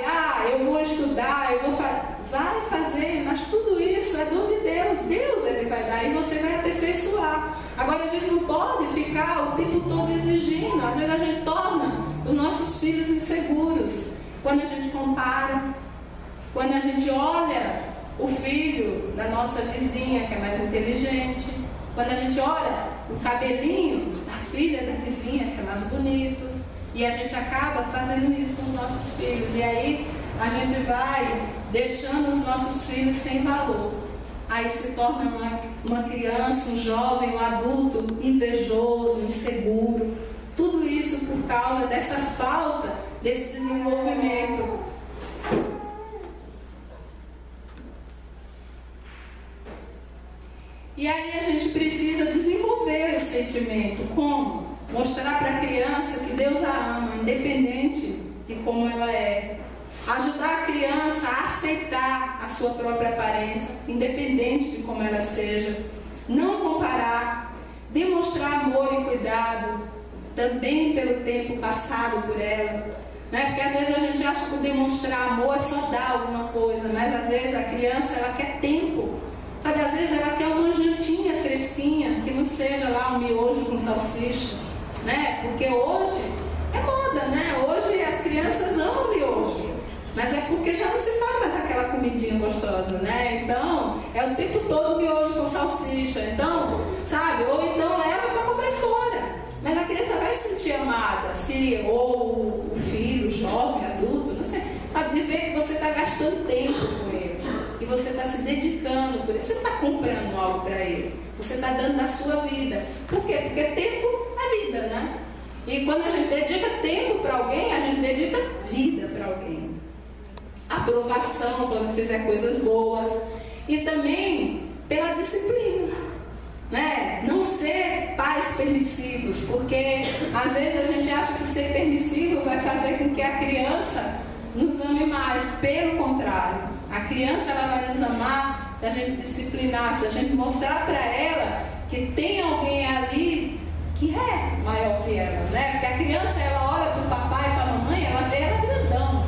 eu vou estudar, eu vou fazer. Vai fazer, mas tudo isso é dom de Deus. Deus ele vai dar e você vai aperfeiçoar. Agora a gente não pode ficar o tempo todo exigindo. Às vezes a gente torna os nossos filhos inseguros. Quando a gente compara compara. Quando a gente olha o filho da nossa vizinha, que é mais inteligente, quando a gente olha o cabelinho da filha da vizinha, que é mais bonito, e a gente acaba fazendo isso com os nossos filhos, e aí a gente vai deixando os nossos filhos sem valor. Aí se torna uma criança, um jovem, um adulto invejoso, inseguro. Tudo isso por causa dessa falta desse desenvolvimento. E aí a gente precisa desenvolver o sentimento. Como? Mostrar para a criança que Deus a ama, independente de como ela é. Ajudar a criança a aceitar a sua própria aparência, independente de como ela seja. Não comparar. Demonstrar amor e cuidado, também pelo tempo passado por ela. Né? Porque às vezes a gente acha que demonstrar amor é só dar alguma coisa, mas às vezes a criança ela quer tempo. Sabe, às vezes ela quer uma jantinha fresquinha, que não seja lá um miojo com salsicha, né? Porque hoje é moda, né? Hoje as crianças amam miojo, mas é porque já não se faz mais aquela comidinha gostosa, né? Então, é o tempo todo miojo com salsicha, então, sabe? Ou então leva para comer fora, mas a criança vai se sentir amada, se ou o filho, o jovem, adulto, não sei, sabe? De ver que você está gastando tempo com ele. E você está se dedicando por ele. Você não está comprando algo para ele. Você está dando da sua vida. Por quê? Porque tempo é vida, né? E quando a gente dedica tempo para alguém, a gente dedica vida para alguém. Aprovação quando fizer coisas boas. E também pela disciplina. Né? Não ser pais permissivos. Porque às vezes a gente acha que ser permissivo vai fazer com que a criança nos ame mais. Pelo contrário. A criança ela vai nos amar se a gente disciplinar, se a gente mostrar para ela que tem alguém ali que é maior que ela, né? Porque a criança ela olha para o papai e para a mamãe, ela vê ela grandão,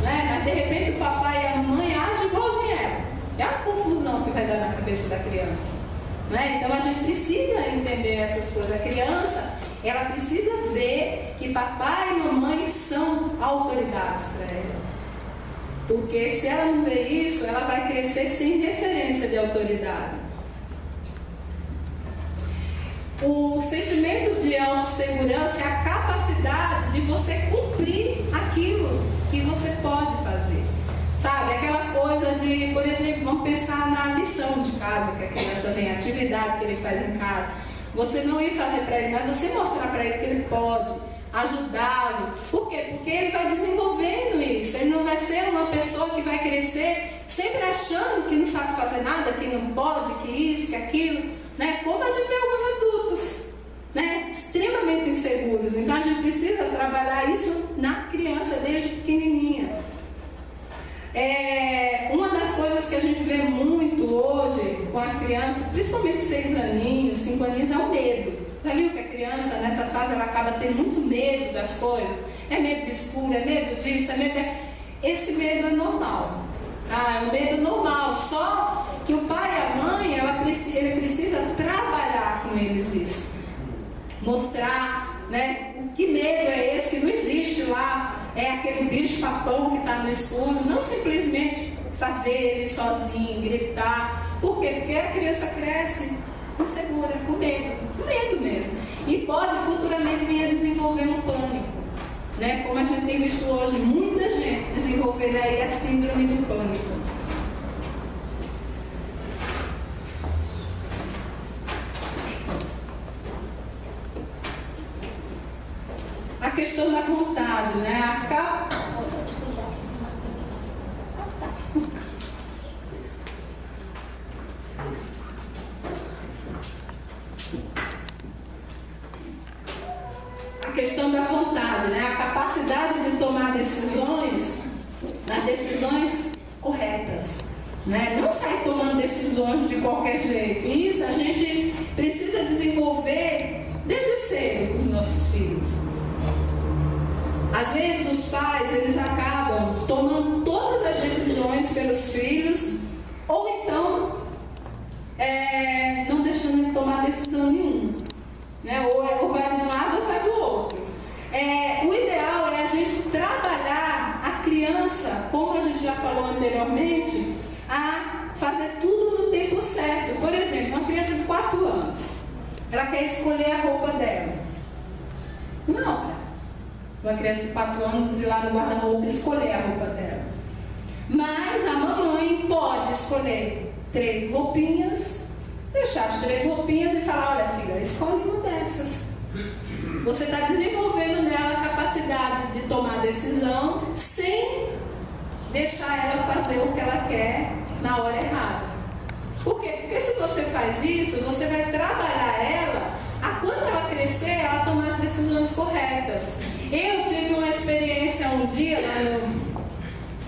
né? Mas de repente o papai e a mamãe agem igualzinho a ela. É a confusão que vai dar na cabeça da criança, né? Então a gente precisa entender essas coisas. A criança ela precisa ver que papai e mamãe são autoridades para ela. Porque se ela não vê isso, ela vai crescer sem referência de autoridade. O sentimento de autossegurança é a capacidade de você cumprir aquilo que você pode fazer. Sabe, aquela coisa de, por exemplo, vamos pensar na lição de casa que a criança tem, a atividade que ele faz em casa. Você não ir fazer para ele, mas você mostrar para ele que ele pode. Ajudá-lo. Por quê? Porque ele vai desenvolvendo isso. Ele não vai ser uma pessoa que vai crescer sempre achando que não sabe fazer nada, que não pode, que isso, que aquilo, né? Como a gente vê alguns adultos, né? Extremamente inseguros. Então a gente precisa trabalhar isso na criança desde pequenininha. Uma das coisas que a gente vê muito hoje com as crianças, principalmente 6 aninhos, 5 aninhos, é o medo. Já viu que a criança nessa fase ela acaba tendo muito medo das coisas? É medo do escuro, é medo disso, é medo... Esse medo é normal. É um medo normal. Só que o pai e a mãe, ele precisa trabalhar com eles isso. Mostrar, né? Que medo é esse que não existe lá? É aquele bicho-papão que está no escuro. Não simplesmente fazer ele sozinho, gritar. Por quê? Porque a criança cresce insegura, com medo mesmo. E pode futuramente vir a desenvolver um pânico, né? Como a gente tem visto hoje, muita gente desenvolvendo aí a síndrome do pânico. A questão da vontade, né? A questão da vontade, né? A capacidade de tomar decisões, as decisões corretas, né? Não sair tomando decisões de qualquer jeito. Isso a gente precisa desenvolver desde cedo com os nossos filhos. Às vezes os pais, eles acabam tomando todas as decisões pelos filhos, ou então não deixando de tomar decisão nenhuma, né? Ou vai de um lado ou vai do outro. O ideal é a gente trabalhar a criança criança, como a gente já falou anteriormente, a fazer tudo no tempo certo. Por exemplo, uma criança de 4 anos, ela quer escolher a roupa dela. Não, uma criança de 4 anos ir lá no guarda-roupa e escolher a roupa dela. Mas a mamãe pode escolher 3 roupinhas, deixar as 3 roupinhas e falar: olha filha, escolhe uma dessas. Você está desenvolvendo nela a capacidade de tomar decisão sem deixar ela fazer o que ela quer na hora errada. Por quê? Porque se você faz isso, você vai trabalhar ela a quando ela crescer, ela tomar as decisões corretas. Eu tive uma experiência um dia lá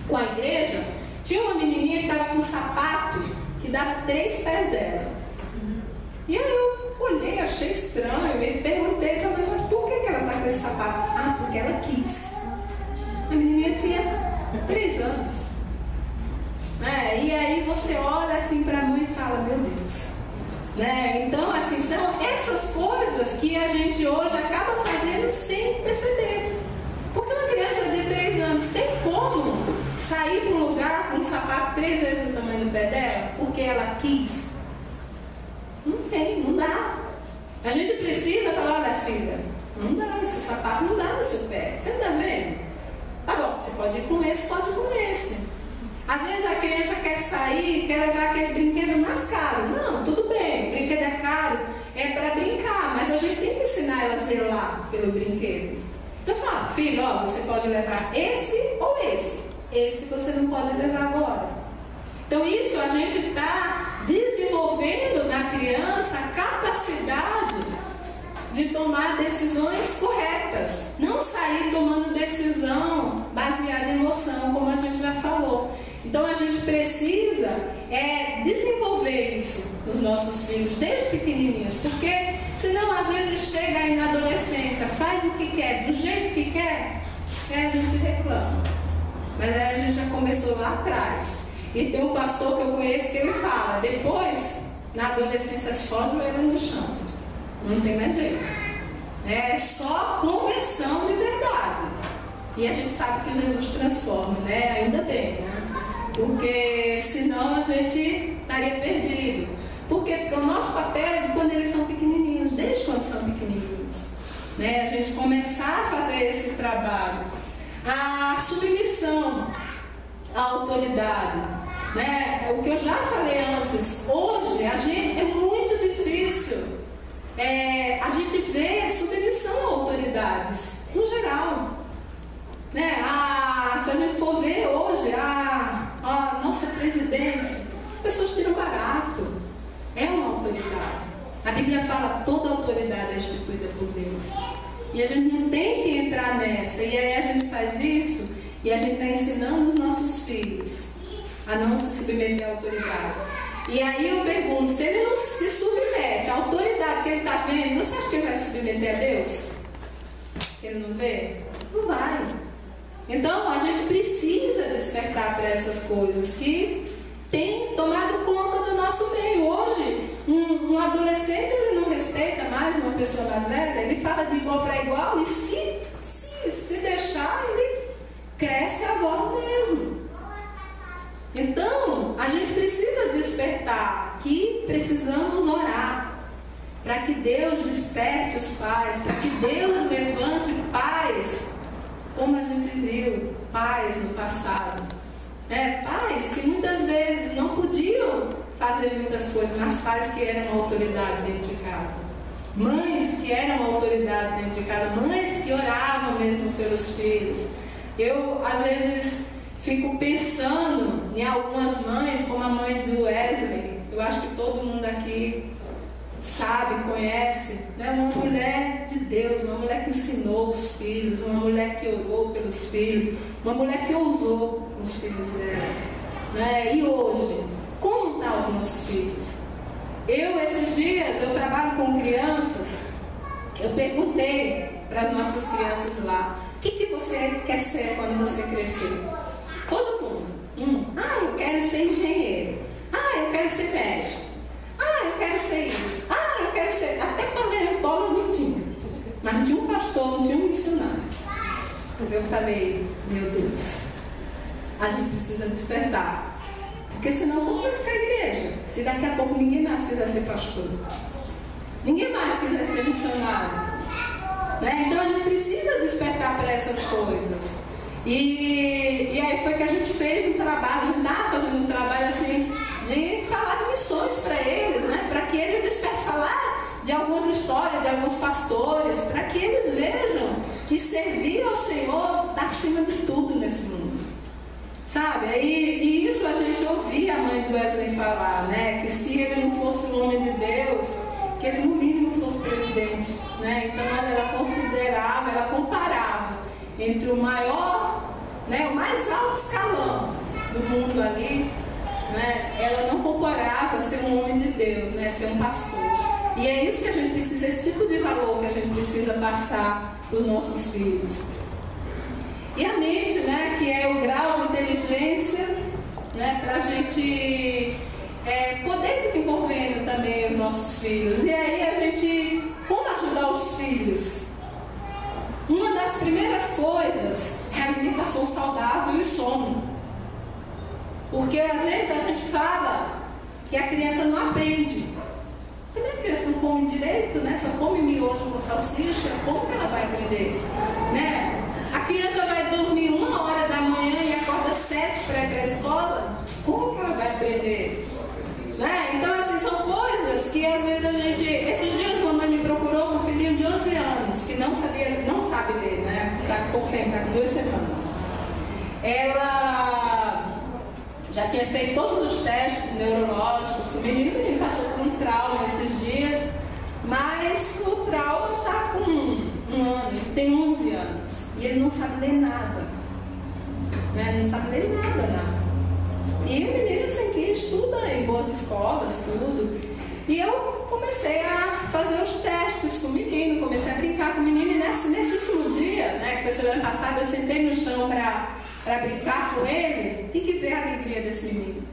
com a igreja. Tinha uma menininha que estava com um sapato que dava 3 pés dela. E aí eu olhei, achei estranho e perguntei para ela: mas por que ela está com esse sapato? Ah, porque ela quis. A menininha tinha 3 anos. E aí você olha assim para a mãe e fala: meu Deus. Então, assim, são essas coisas que a gente hoje acaba fazendo sem perceber. Porque uma criança de 3 anos tem como sair para um lugar com um sapato 3 vezes o tamanho do pé dela porque ela quis? Não tem, não dá. A gente precisa falar: olha filha, não dá, esse sapato não dá no seu pé. Você está vendo? Tá bom, você pode ir com esse, pode ir com esse. Às vezes a criança quer sair, quer levar aquele brinquedo mais caro. Não, tudo bem, o brinquedo é caro, é para brincar, mas a gente tem que ensinar ela a zelar pelo brinquedo. Então eu falo: filho, ó, você pode levar esse ou esse. Esse você não pode levar agora. Então isso a gente está desenvolvendo na criança a capacidade de tomar decisões corretas. Não sair tomando decisão baseada em emoção, como a gente já falou. Então a gente precisa desenvolver isso nos nossos filhos desde pequenininhos, porque senão às vezes chega aí na adolescência, faz o que quer, do jeito que quer, a gente reclama. Mas aí a gente já começou lá atrás. E tem um pastor que eu conheço que ele fala: depois, na adolescência, só joelho no chão. Não tem mais jeito. É só conversão de verdade. E a gente sabe que Jesus transforma, né? Ainda bem, né? Porque senão a gente estaria perdido. Porque o nosso papel é de quando eles são pequenininhos, desde quando são pequenininhos. A gente começar a fazer esse trabalho. A submissão à autoridade. O que eu já falei antes, hoje é muito difícil a gente ver submissão a autoridades, no geral. Se a gente for ver hoje a nossa presidente, as pessoas tiram barato. É uma autoridade. A Bíblia fala: toda autoridade é instituída por Deus. E a gente não tem que entrar nessa. E aí a gente faz isso e a gente está ensinando os nossos filhos a não se submeter à autoridade. E aí eu pergunto: se ele não se submete à autoridade que ele está vendo, você acha que ele vai se submeter a Deus? Que ele não vê? Não vai. Então a gente precisa despertar para essas coisas que tem tomado conta do nosso meio. Hoje, um adolescente, ele não respeita mais uma pessoa mais velha, ele fala de igual para igual, e se deixar, ele cresce a voz mesmo. Então, a gente precisa despertar que precisamos orar para que Deus desperte os pais, para que Deus levante pais, como a gente viu, pais no passado. Pais que muitas vezes não podiam fazer muitas coisas, mas pais que eram autoridade dentro de casa. Mães que eram autoridade dentro de casa, mães que oravam mesmo pelos filhos. Eu, às vezes, fico pensando em algumas mães, como a mãe do Wesley. Eu acho que todo mundo aqui sabe, conhece, uma mulher de Deus, uma mulher que ensinou os filhos, uma mulher que orou pelos filhos, uma mulher que ousou com os filhos dela. E hoje, como estão os nossos filhos? Esses dias, eu trabalho com crianças, eu perguntei para as nossas crianças lá: o que você quer ser quando você crescer? Todo mundo. Eu quero ser engenheiro. Eu quero ser médico. Eu quero ser isso. Eu quero ser... Até paleontólogo não tinha. Mas não tinha um pastor, não tinha um missionário. Eu falei: meu Deus, a gente precisa despertar. Porque senão como vai ficar a igreja? Se daqui a pouco ninguém mais quiser ser pastor, ninguém mais quiser ser missionário, né? Então a gente precisa despertar para essas coisas. E aí foi que a gente fez um trabalho, a gente estava fazendo um trabalho assim, de falar de missões para eles, né? Para que eles despertem, falar de algumas histórias, de alguns pastores, para que eles vejam que servir ao Senhor está acima de tudo nesse mundo, sabe? E isso a gente ouvia a mãe do Wesley falar, né? Que se ele não fosse um homem de Deus, que ele no mínimo fosse presidente, né? Então ela considerava, ela comparava entre o maior, né, o mais alto escalão do mundo ali, né? Ela não comparava ser um homem de Deus, né? Ser um pastor. E é isso que a gente precisa, esse tipo de valor que a gente precisa passar para os nossos filhos. E a mente, né, que é o grau de inteligência, né, para a gente poder desenvolvendo também os nossos filhos. E aí a gente, como ajudar os filhos? Uma das primeiras coisas é a alimentação saudável e sono. Porque às vezes a gente fala que a criança não aprende. Também a criança não come direito, né? Só come miojo com salsicha, como que ela vai aprender? Né? A criança vai dormir 1h da manhã e acorda 7 para ir para a escola, como que ela vai aprender? Né? Então, assim, são coisas que às vezes a gente... Esses dias uma mãe me procurou um filhinho de 11 anos, que não sabe ler, né? Está com pouco tempo, está com 2 semanas. Ela já tinha feito todos os testes neurológicos, o menino passou por um trauma esses dias, mas o trauma está com 1 ano, ele tem 11 anos, e ele não sabe ler nada. Né? Não sabe ler nada. E o menino assim, que estuda em boas escolas, tudo. E eu comecei a fazer os testes com o menino, comecei a brincar com o menino. E nesse último dia, né, que foi semana passada, eu sentei no chão para brincar com ele. E que ver a alegria desse menino.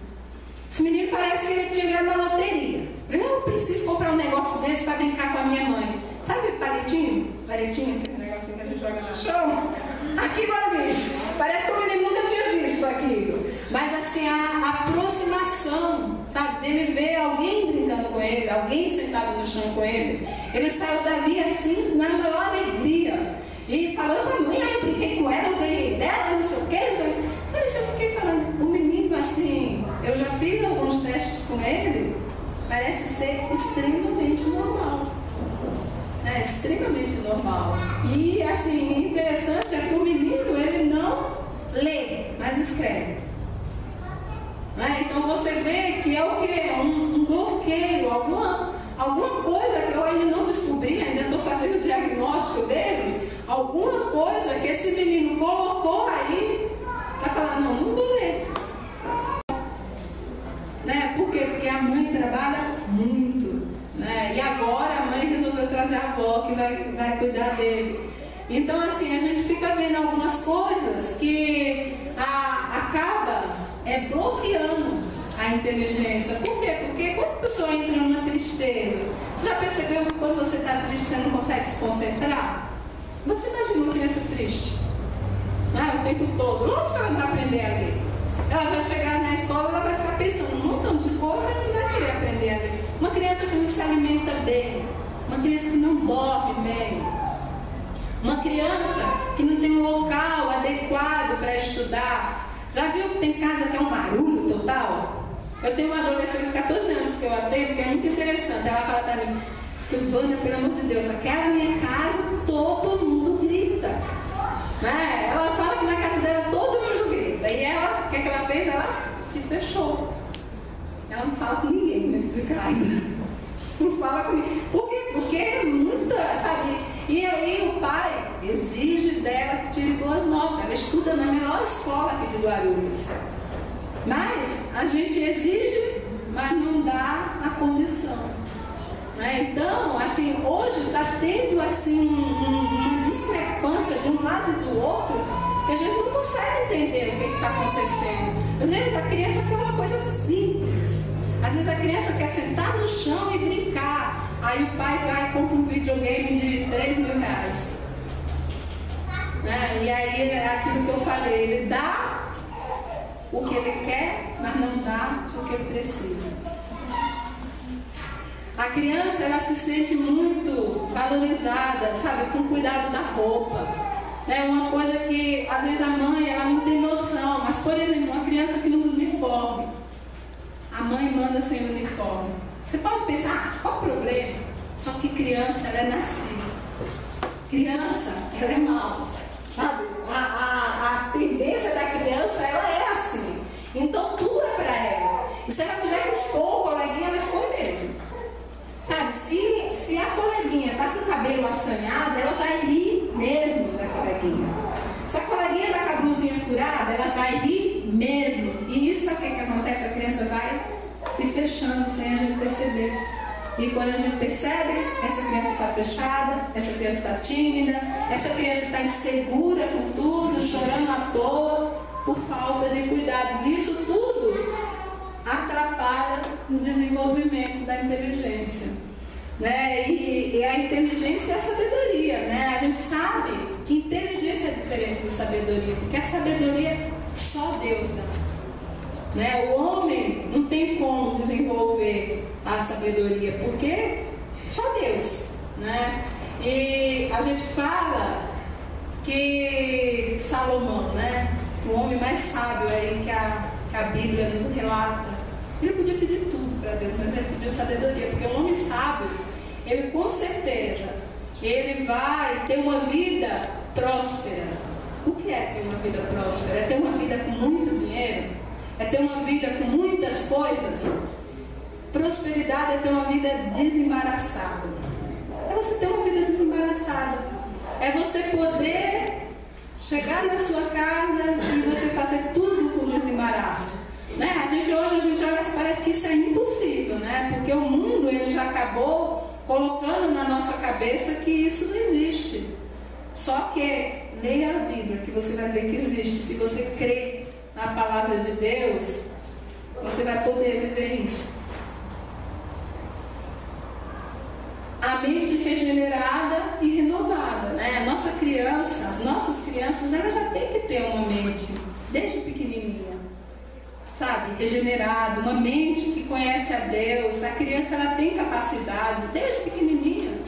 Esse menino parece que ele tinha ganhado na loteria. Eu preciso comprar um negócio desse para brincar com a minha mãe. Sabe palitinho? Palitinho, aquele negocinho que a gente joga no chão? Aquilo ali. Parece que o menino nunca tinha visto aquilo. Mas assim, a aproximação, sabe, dele ver alguém brincando com ele, alguém sentado no chão com ele, ele saiu dali assim, na maior alegria. E falando, mãe, eu brinquei com ela, eu ganhei dela, não sei o quê. Sabe, eu fiquei falando, o menino assim, eu já fiz alguns testes com ele, parece ser extremamente normal. É extremamente normal. E assim, interessante é que o menino, ele não lê, mas escreve. Né? Então você vê que é o que? Um bloqueio, alguma coisa que eu ainda não descobri, ainda estou fazendo o diagnóstico dele, alguma coisa que esse menino colocou aí para falar, não vou ler. Né? Por quê? Porque a mãe trabalha muito. Né? E agora a mãe resolveu trazer a avó que vai cuidar dele. Então assim, a gente fica vendo algumas coisas que acaba bloqueando a inteligência. Por quê? Porque quando a pessoa entra numa tristeza, você já percebeu que quando você está triste você não consegue se concentrar? Você imagina uma criança triste, né? O tempo todo. Lógico que ela vai aprender a ler. Ela vai chegar na escola, ela vai ficar pensando um montão de coisas e não vai querer aprender a ler. Uma criança que não se alimenta bem, uma criança que não dorme bem, uma criança que não tem um local adequado para estudar. Já viu que tem casa que é um barulho total? Eu tenho uma adolescente de 14 anos que eu atendo, que é muito interessante. Ela fala para mim, Silvânia, pelo amor de Deus, aquela minha casa todo mundo grita. Né? Ela fala que na casa dela todo mundo grita. E ela, o que ela fez? Ela se fechou. Ela não fala com ninguém dentro de casa. Não fala com ninguém. Por quê? Porque é muita, sabe? E aí o pai exige dela que tire boas notas. Ela estuda na melhor escola aqui de Guarulhos. Mas a gente exige, mas não dá a condição. Né? Então, assim, hoje está tendo assim, uma discrepância de um lado e do outro que a gente não consegue entender o que está acontecendo. Às vezes a criança quer uma coisa simples. Às vezes a criança quer sentar no chão e brincar. Aí o pai vai e compra um videogame de R$3.000. Né? E aí é aquilo que eu falei, ele dá o que ele quer, mas não dá o que ele precisa. A criança, ela se sente muito valorizada, sabe, com cuidado da roupa. É uma coisa que, às vezes, a mãe, ela não tem noção. Mas, por exemplo, uma criança que usa uniforme, a mãe manda sem uniforme. Você pode pensar, qual o problema? Só que criança, ela é narcisa. Criança, ela é mal. Sabe? A tendência da criança, ela é assim. Então, tudo é para ela. E se ela tiver que expor o coleguinha, ela expõe mesmo. Sabe? Se a coleguinha está com o cabelo assanhado, ela vai rir mesmo da coleguinha. Se a coleguinha está com a blusinha furada, ela vai rir mesmo. E isso é o que acontece? A criança vai se fechando sem a gente perceber. E quando a gente percebe, essa criança está fechada, essa criança está tímida, essa criança está insegura com tudo, chorando à toa por falta de cuidados. E isso tudo atrapalha no desenvolvimento da inteligência. Né? E a inteligência é a sabedoria. Né? A gente sabe que inteligência é diferente de sabedoria, porque a sabedoria só Deus dá. Né? O homem não tem como desenvolver a sabedoria, porque só Deus. Né? E a gente fala que Salomão, né? O homem mais sábio aí que a Bíblia nos relata, ele podia pedir tudo para Deus, mas ele pediu sabedoria, porque um homem sábio, ele com certeza, ele vai ter uma vida próspera. O que é ter uma vida próspera? É ter uma vida com muito dinheiro? É ter uma vida com muitas coisas? Prosperidade é ter uma vida desembaraçada. É você ter uma vida desembaraçada. É você poder chegar na sua casa e você fazer tudo com desembaraço. Né? Hoje a gente olha, parece que isso é impossível, né? Porque o mundo ele já acabou colocando na nossa cabeça que isso não existe. Só que leia a Bíblia, que você vai ver que existe. Se você crê na palavra de Deus, você vai poder viver isso. A mente regenerada e renovada, né? As nossas crianças, elas já têm que ter uma mente desde pequenininha, sabe? Regenerada, uma mente que conhece a Deus. A criança, ela tem capacidade desde pequenininha.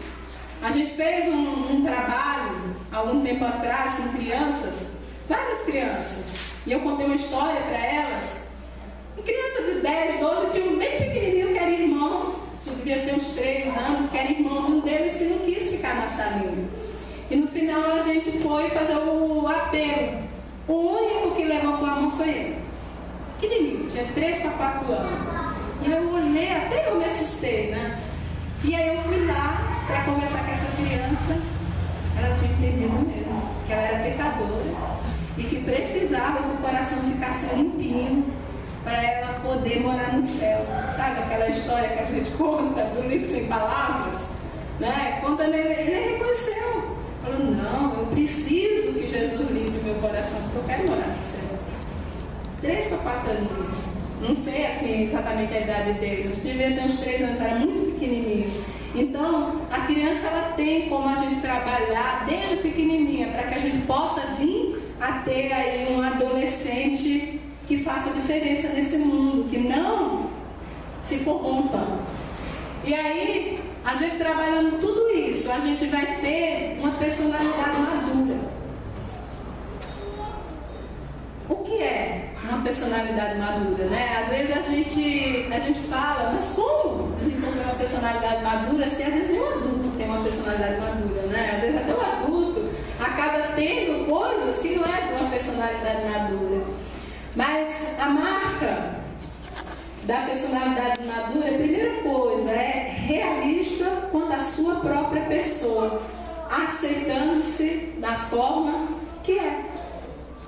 A gente fez um trabalho algum tempo atrás com crianças, várias crianças, e eu contei uma história para elas. E criança de 10, 12, tinha um bem pequenininho que era irmão, devia ter uns 3 anos, que era irmão de um deles que não quis ficar na salinha. E no final a gente foi fazer o apelo. O único que levantou a mão foi ele. Pequenininho, tinha 3 para 4 anos. E eu olhei, até eu me assustei, né? E aí eu fui lá para conversar com essa criança. Ela tinha entendido mesmo que ela era pecadora e que precisava que o coração ficasse limpinho para ela poder morar no céu. Sabe aquela história que a gente conta do livro Sem Palavras? Né? Contando, ele reconheceu. Falou, não, eu preciso que Jesus limpe meu coração, porque eu quero morar no céu. 3 para 4 anos. Não sei assim exatamente a idade dele. Eu devia ter uns 3 anos, era muito pequenininho. Então, a criança, ela tem como a gente trabalhar desde pequenininha, para que a gente possa vir a ter aí um adolescente que faça diferença nesse mundo, que não se corrompa. E aí, a gente trabalhando tudo isso, a gente vai ter uma personalidade madura. O que é uma personalidade madura, né? Às vezes a gente fala, mas como desenvolver uma personalidade madura se às vezes nem um adulto tem uma personalidade madura, né? Às vezes até um adulto acaba tendo coisas que não é de uma personalidade madura. Mas a marca da personalidade madura, a primeira coisa, é realista quanto à sua própria pessoa, aceitando-se da forma que é.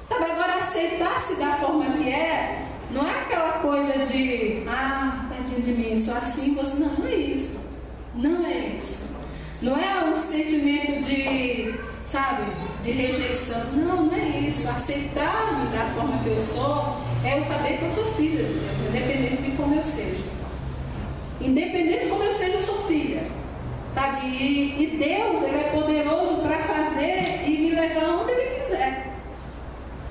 Sabe, agora aceitar-se da forma que é, não é aquela coisa de, tadinho de mim, só assim você. Não é isso. Não é isso. Não é um sentimento de, sabe, de rejeição. Não é isso. Aceitar-me da forma que eu sou é eu saber que eu sou filha de Deus, independente de como eu seja. Independente de como eu seja, eu sou filha. Sabe? E Deus, Ele é poderoso para fazer e me levar onde Ele quiser.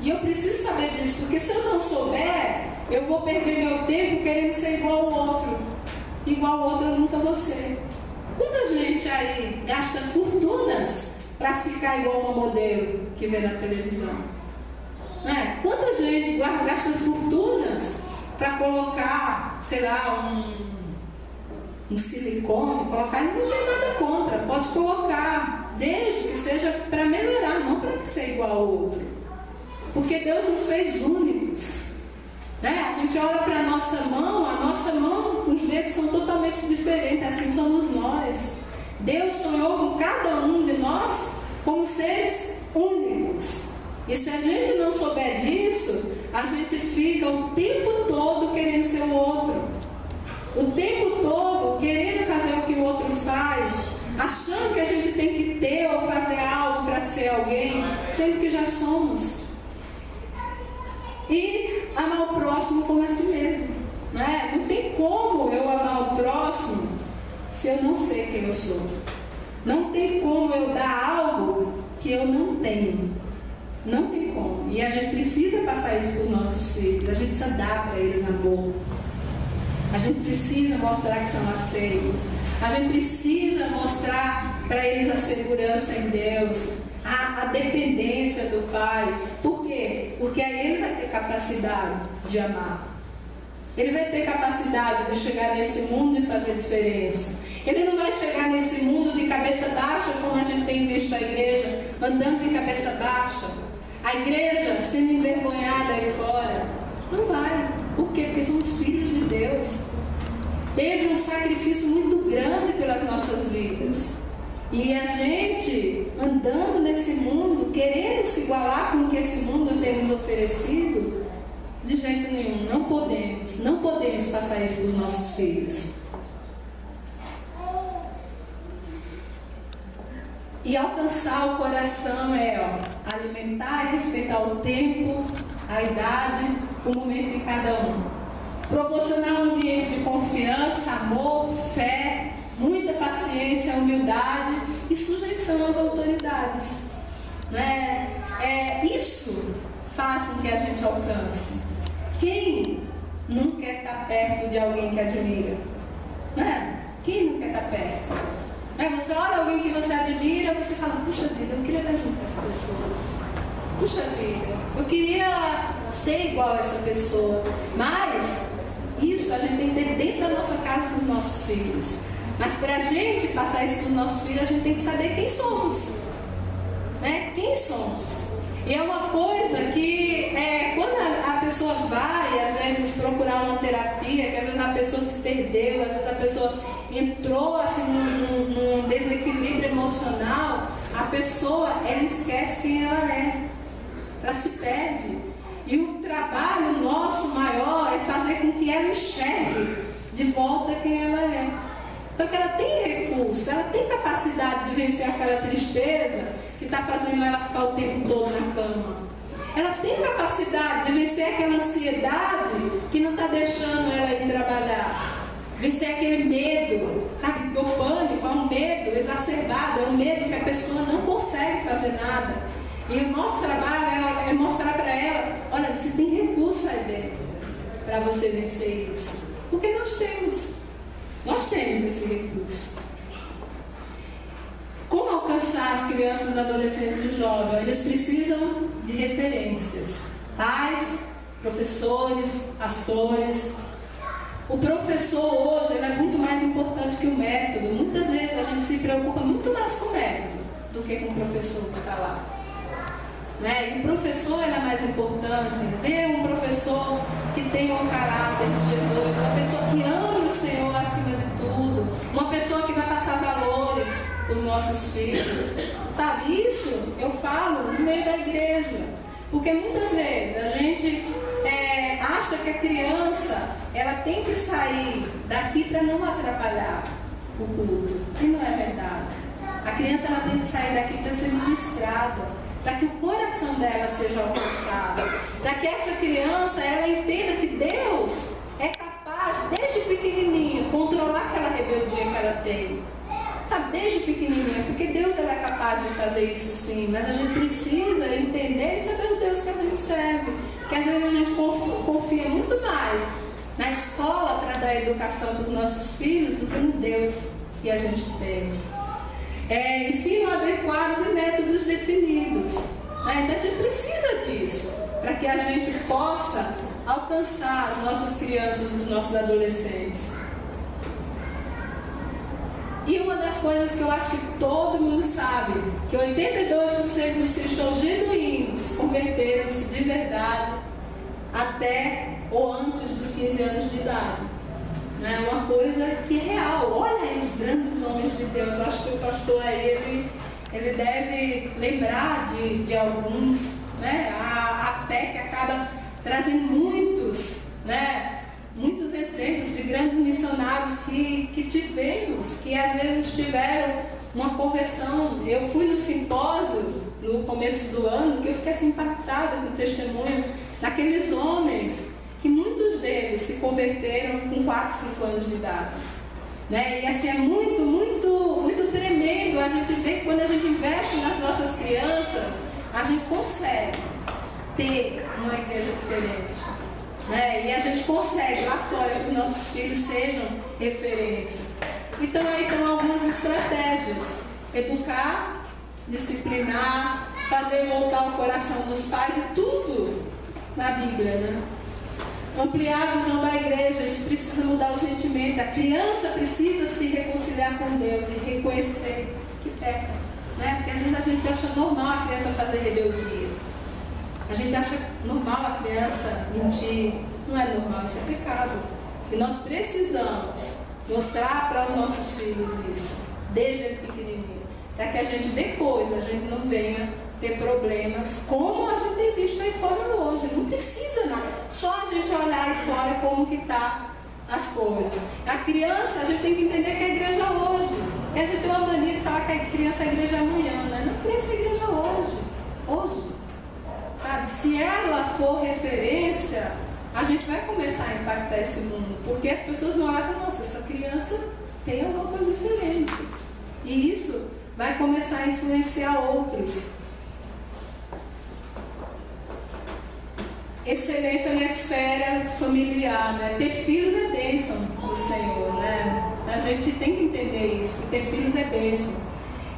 E eu preciso saber disso, porque se eu não souber, eu vou perder meu tempo querendo ser igual ao outro. Igual ao outro eu nunca vou ser. Quanta gente aí gasta fortunas para ficar igual uma modelo que vê na televisão? Né? Quanta gente gasta fortunas para colocar, sei lá, um silicone, colocar, não tem nada contra, pode colocar, desde que seja para melhorar, não para ser igual ao outro. Porque Deus nos fez únicos. Né? A gente olha para a nossa mão, os dedos são totalmente diferentes, assim somos nós. Deus sonhou com cada um de nós como seres únicos. E se a gente não souber disso, a gente fica o tempo todo querendo ser o outro. O tempo todo querendo fazer o que o outro faz, achando que a gente tem que ter ou fazer algo para ser alguém, sendo que já somos. E amar o próximo como a si mesmo. Né? Não tem como eu amar o próximo se eu não sei quem eu sou. Não tem como eu dar algo que eu não tenho. Não tem como. E a gente precisa passar isso para os nossos filhos. A gente precisa dar para eles amor. A gente precisa mostrar que são aceitos. A gente precisa mostrar para eles a segurança em Deus, a dependência do Pai. Por quê? Porque aí ele vai ter capacidade de amar. Ele vai ter capacidade de chegar nesse mundo e fazer diferença. Ele não vai chegar nesse mundo de cabeça baixa, como a gente tem visto a igreja, andando de cabeça baixa. A igreja sendo envergonhada aí fora. Não vai. Por quê? Porque somos filhos de Deus. Teve um sacrifício muito grande pelas nossas vidas. E a gente, andando nesse mundo, querendo se igualar com o que esse mundo tem nos oferecido, de jeito nenhum, não podemos passar isso para os nossos filhos. E alcançar o coração é alimentar e respeitar o tempo, a idade, o momento de cada um. Proporcionar um ambiente de confiança, amor, fé, muita paciência, humildade e sujeição às autoridades. Né? Isso faz com que a gente alcance. Quem não quer estar perto de alguém que admira? Né? Quem não quer estar perto? Você olha alguém que você admira, você fala, puxa vida, eu queria estar junto com essa pessoa. Puxa vida, eu queria ser igual a essa pessoa. Mas isso a gente tem que ter dentro da nossa casa com os nossos filhos. Mas para a gente passar isso para os nossos filhos, a gente tem que saber quem somos. Né? Quem somos? E é uma coisa que quando a pessoa vai, às vezes, procurar uma terapia, que às vezes a pessoa se perdeu, às vezes a pessoa entrou assim, num desequilíbrio emocional, a pessoa ela esquece quem ela é. Ela se perde. E o trabalho nosso maior é fazer com que ela enxergue de volta quem ela é. Então que ela tem recurso, ela tem capacidade de vencer aquela tristeza que está fazendo ela ficar o tempo todo na cama. Ela tem capacidade de vencer aquela ansiedade que não está deixando ela ir trabalhar. Vencer aquele medo, sabe? Porque o pânico é um medo exacerbado, é um medo que a pessoa não consegue fazer nada. E o nosso trabalho é mostrar para ela, olha, você tem recurso aí dentro para você vencer isso. Porque nós temos esse recurso. Como alcançar as crianças, adolescentes e jovens? Eles precisam de referências. Pais, professores, pastores. O professor hoje ele é muito mais importante que o método. Muitas vezes a gente se preocupa muito mais com o método do que com o professor que está lá. Né? E o professor é mais importante. Ver um professor que tem o caráter de Jesus, uma pessoa que ama o Senhor acima de tudo, uma pessoa que vai passar valores para os nossos filhos. Sabe, isso eu falo no meio da igreja. Porque muitas vezes a gente acha que a criança ela tem que sair daqui para não atrapalhar o culto. E não é verdade. A criança ela tem que sair daqui para ser ministrada, para que o coração dela seja alcançado, para que essa criança ela entenda que Deus é capaz, desde pequenininho, controlar aquela rebeldia que ela tem. Sabe, desde pequenininha, porque Deus é capaz de fazer isso sim, mas a gente precisa entender e saber o Deus que a gente serve, que às vezes a gente confia muito mais na escola para dar educação para os nossos filhos do que no Deus que a gente tem. Ensino adequados e métodos definidos. Então a gente precisa disso para que a gente possa alcançar as nossas crianças e os nossos adolescentes. E uma das coisas que eu acho que todo mundo sabe, que 82% dos cristãos genuínos converteram-se de verdade até ou antes dos 15 anos de idade. É uma coisa que é real. Olha aí os grandes homens de Deus. Eu acho que o pastor aí, ele deve lembrar de alguns, né? A PEC acaba trazendo muitos exemplos de grandes missionários que tivemos, que às vezes tiveram uma conversão. Eu fui no simpósio no começo do ano, que eu fiquei assim, impactada com o testemunho daqueles homens, que muitos deles se converteram com 4, 5 anos de idade. E assim, é muito, muito, muito tremendo a gente ver que quando a gente investe nas nossas crianças, a gente consegue ter uma igreja diferente. E a gente consegue lá fora que os nossos filhos sejam referência. Então aí estão algumas estratégias: educar, disciplinar, fazer voltar o coração dos pais, e tudo na Bíblia, Ampliar a visão da igreja, isso precisa mudar urgentemente. A criança precisa se reconciliar com Deus e reconhecer que peca, Porque às vezes a gente acha normal a criança fazer rebeldia. A gente acha normal a criança mentir. Não é normal, isso é pecado. E nós precisamos mostrar para os nossos filhos isso, desde pequenininho, para que a gente depois não venha ter problemas como a gente tem visto aí fora hoje. Não precisa nada, só a gente olhar aí fora como que está as coisas. A criança, a gente tem que entender que é a igreja hoje. Porque a gente tem uma mania de falar que a criança é a igreja amanhã, Não, a criança é a igreja hoje. Sabe? Se ela for referência, a gente vai começar a impactar esse mundo, porque as pessoas vão olhar e falar: nossa, essa criança tem alguma coisa diferente. E isso vai começar a influenciar outros. Excelência na esfera familiar, Ter filhos é bênção do Senhor, A gente tem que entender isso, ter filhos é bênção.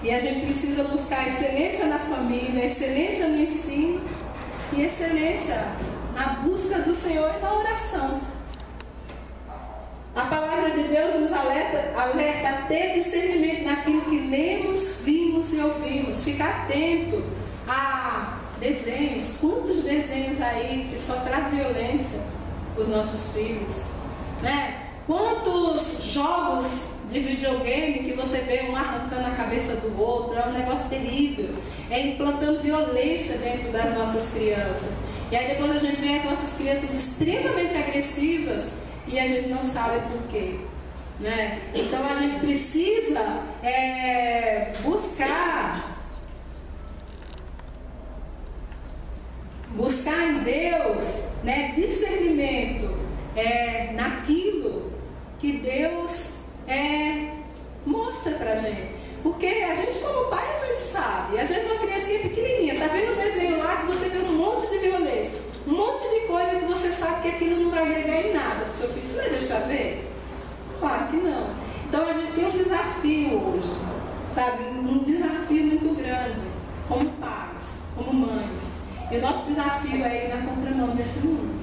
E a gente precisa buscar excelência na família, excelência no ensino e excelência na busca do Senhor e na oração. A palavra de Deus nos alerta a ter discernimento naquilo que lemos, vimos e ouvimos. Ficar atento a desenhos. Quantos desenhos aí que só traz violência para os nossos filhos, Quantos jogos de videogame que você vê um arrancando a cabeça do outro, é um negócio terrível, implantando violência dentro das nossas crianças. E aí depois a gente vê as nossas crianças extremamente agressivas e a gente não sabe por quê, Então a gente precisa buscar em Deus, discernimento naquilo que Deus mostra pra gente. Porque a gente, como pai, a gente sabe. Às vezes uma criancinha pequenininha está vendo um desenho lá que você vê um monte de violência, um monte de coisa que você sabe que aquilo não vai agregar em nada para o seu filho. Você vai deixar ver? Claro que não. Então a gente tem um desafio hoje, um desafio muito grande, como pais, como mães. E o nosso desafio é ir na contramão desse mundo,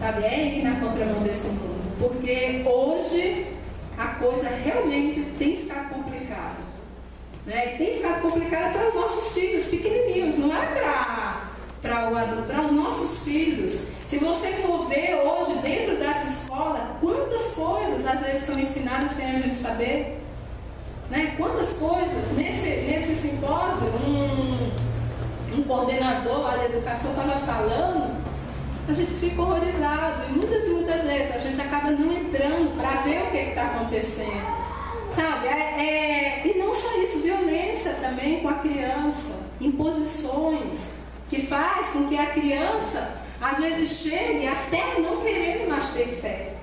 é ir na contramão desse mundo. Porque hoje a coisa realmente tem ficado complicada, Tem ficado complicada para os nossos filhos pequenininhos, não é para o adulto, para os nossos filhos. Se você for ver hoje dentro dessa escola, quantas coisas às vezes são ensinadas sem a gente saber, Quantas coisas. Nesse simpósio, um coordenador lá de educação estava falando, a gente fica horrorizado, e muitas vezes a gente acaba não entrando para ver o que está acontecendo, e não só isso, violência também com a criança, imposições que faz com que a criança às vezes chegue até não querendo mais ter fé,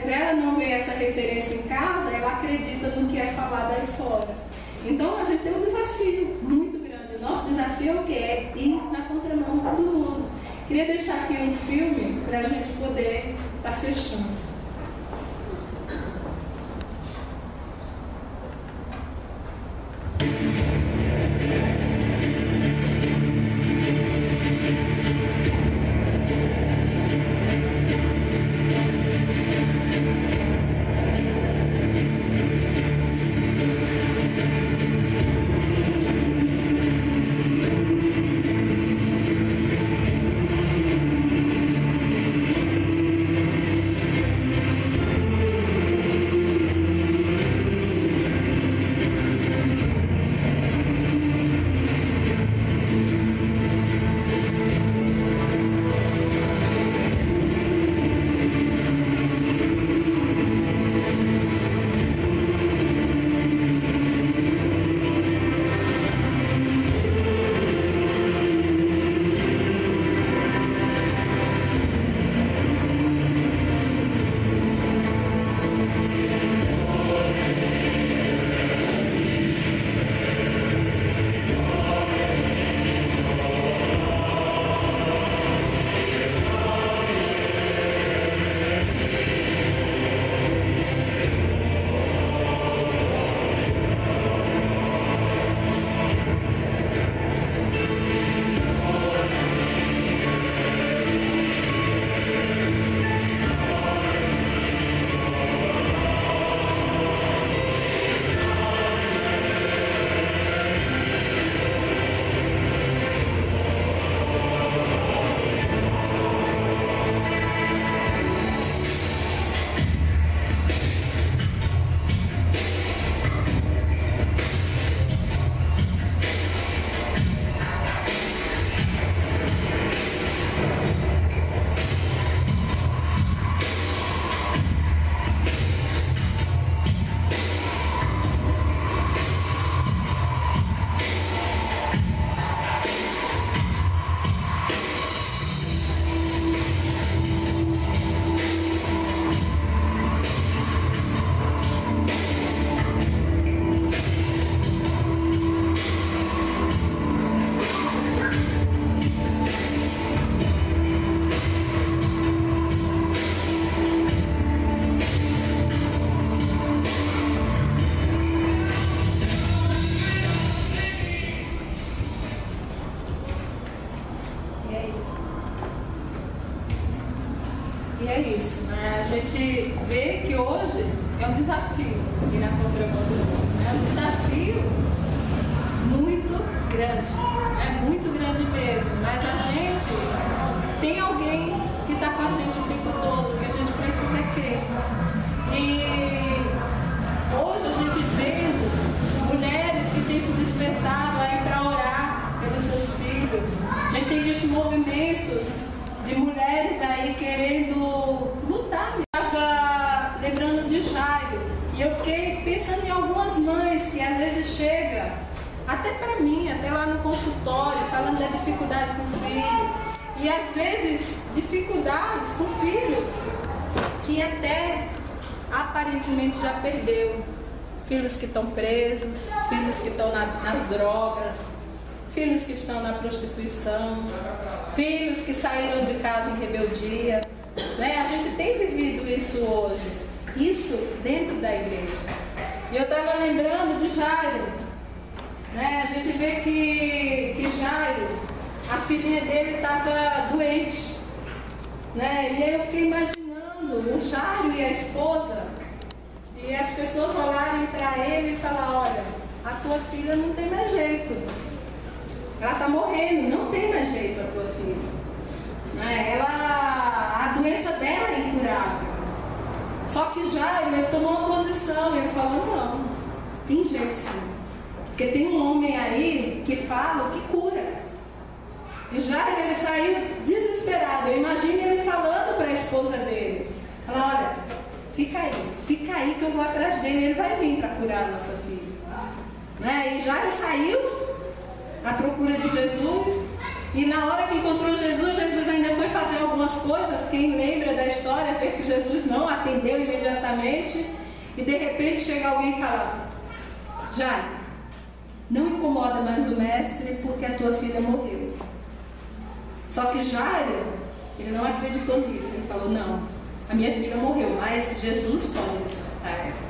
por ela não ver essa referência em casa, ela acredita no que é falado aí fora. Então a gente tem um desafio muito grande. O nosso desafio é o quê? É ir na contramão do mundo. Queria deixar aqui um filme para a gente poder estar fechando. E é isso, né? A gente vê que hoje é um desafio ir na contramão do mundo. É um desafio muito grande, é muito grande mesmo. Mas a gente tem alguém que está com a gente o tempo todo, que a gente precisa crer. E hoje a gente vê mulheres que têm se despertado aí para orar pelos seus filhos. A gente tem visto movimentos de mulheres aí querendo lutar. Eu estava lembrando de Jairo e eu fiquei pensando em algumas mães que às vezes chegam até para mim, até lá no consultório, falando da dificuldade com o filho, e às vezes dificuldades com filhos que até aparentemente já perdeu, filhos que estão presos, filhos que estão nas drogas, filhos que estão na prostituição, filhos que saíram de casa em rebeldia, né? A gente tem vivido isso hoje, isso dentro da igreja. E eu estava lembrando de Jairo, né? A gente vê que Jairo, a filhinha dele estava doente, né? E aí eu fiquei imaginando o Jairo e a esposa, e as pessoas olharem para ele e falar: olha, a tua filha não tem mais jeito. Ela está morrendo, não tem mais jeito a tua filha. A doença dela é incurável. Só que Jairo, ele tomou uma posição, ele falou: não, tem jeito sim. Porque tem um homem aí que fala, que cura. E Jairo, ele saiu desesperado. Eu imagino ele falando para a esposa dele: fala, olha, fica aí que eu vou atrás dele, ele vai vir para curar a nossa filha. E Jairo saiu à procura de Jesus, e na hora que encontrou Jesus, Jesus ainda foi fazer algumas coisas. Quem lembra da história vê que Jesus não atendeu imediatamente, e de repente chega alguém e fala: Jairo, não incomoda mais o mestre, porque a tua filha morreu. Só que Jairo, ele não acreditou nisso. Ele falou, não, a minha filha morreu, mas Jesus pode ressuscitar ela.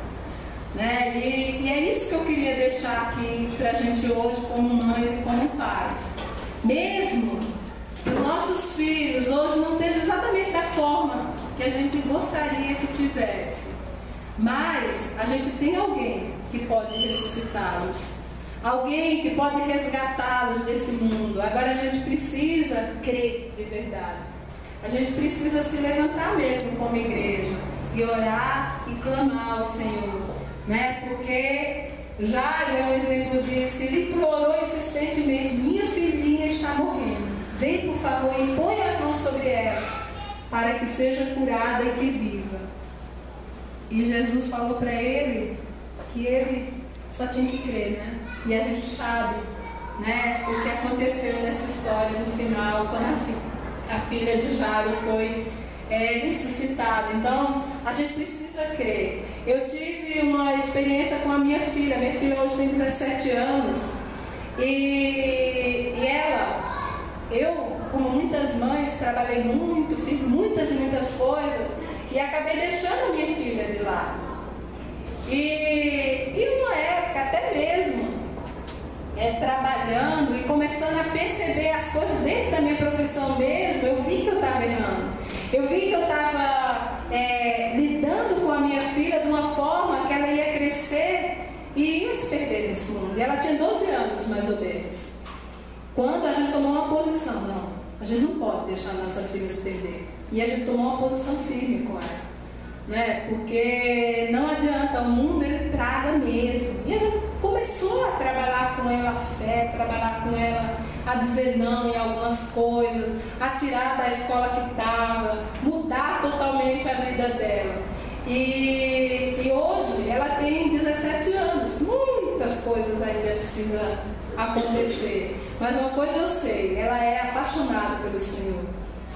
Né? E é isso que eu queria deixar aqui para a gente hoje, como mães e como pais. Mesmo que os nossos filhos hoje não estejam exatamente da forma que a gente gostaria que tivesse, mas a gente tem alguém que pode ressuscitá-los, alguém que pode resgatá-los desse mundo. Agora a gente precisa crer de verdade. A gente precisa se levantar mesmo como igreja e orar e clamar ao Senhor, né? Porque Jairo é um exemplo disso. Ele implorou insistentemente: minha filhinha está morrendo, vem por favor e põe as mãos sobre ela, para que seja curada e que viva. E Jesus falou para ele que ele só tinha que crer, né? E a gente sabe, né, o que aconteceu nessa história no final, quando a filha de Jairo foi ressuscitada. Então, a gente precisa crer. Eu tive uma experiência com a minha filha. Minha filha hoje tem 17 anos. E ela, eu, como muitas mães, trabalhei muito, fiz muitas e muitas coisas e acabei deixando a minha filha de lado. E uma época, até mesmo, trabalhando e começando a perceber as coisas dentro da minha profissão mesmo, eu vi que eu estava errando. Eu vi que eu estava lidando com a minha filha de uma forma que ela ia crescer e ia se perder nesse mundo. E ela tinha 12 anos, mais ou menos, quando a gente tomou uma posição: não, a gente não pode deixar a nossa filha se perder. E a gente tomou uma posição firme com ela, né? Porque não adianta, o mundo ele traga mesmo. E a gente começou a trabalhar com ela a fé, trabalhar com ela a dizer não em algumas coisas, a tirar da escola que estava, mudar totalmente a vida dela. E hoje ela tem 17 anos, muitas coisas ainda precisam acontecer. Mas uma coisa eu sei, ela é apaixonada pelo Senhor,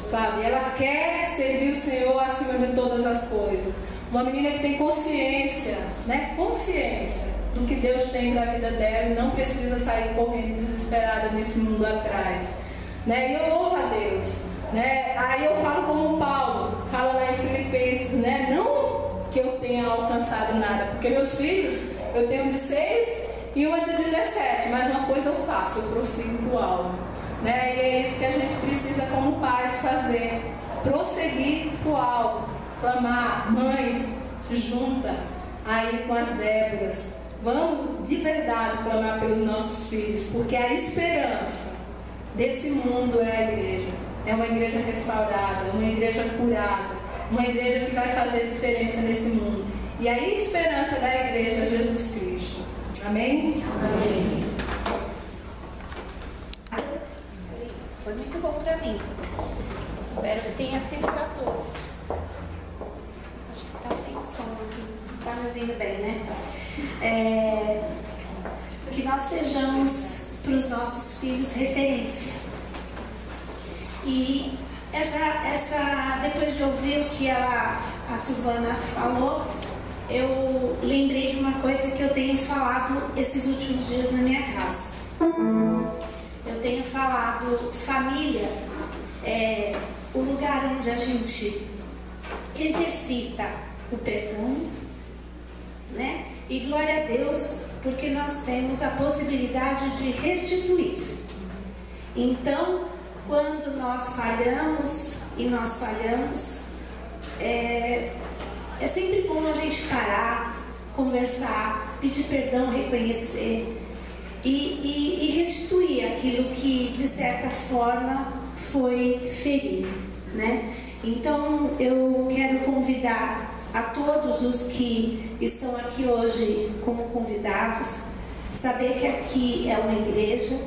sabe? Ela quer servir o Senhor acima de todas as coisas. Uma menina que tem consciência, né? Consciência do que Deus tem para a vida dela e não precisa sair correndo desesperada nesse mundo atrás, né? E eu louvo a Deus, né? Aí eu falo como Paulo fala lá em Filipenses, né? Não que eu tenha alcançado nada, porque meus filhos, eu tenho de 6 e uma de 17, mas uma coisa eu faço, eu prossigo para o alvo, né? E é isso que a gente precisa como pais fazer, prosseguir para o alvo, clamar. Mães, se junta aí com as Déboras, vamos de verdade clamar pelos nossos filhos, porque a esperança desse mundo é a igreja. É uma igreja restaurada, uma igreja curada, uma igreja que vai fazer diferença nesse mundo. E a esperança da igreja é Jesus Cristo. Amém? Amém. Foi muito bom para mim. Espero que tenha sido para todos. Acho que está sem som aqui. Está me ouvindo bem, né? Que nós sejamos para os nossos filhos referência. E depois de ouvir o que a Silvana falou, eu lembrei de uma coisa que eu tenho falado esses últimos dias na minha casa. Eu tenho falado, família é o lugar onde a gente exercita o perdão, né? E glória a Deus, porque nós temos a possibilidade de restituir. Então, quando nós falhamos, é sempre bom a gente parar, conversar, pedir perdão, reconhecer e restituir aquilo que, de certa forma, foi ferido, né? Então, eu quero convidar a todos os que estão aqui hoje como convidados, saber que aqui é uma igreja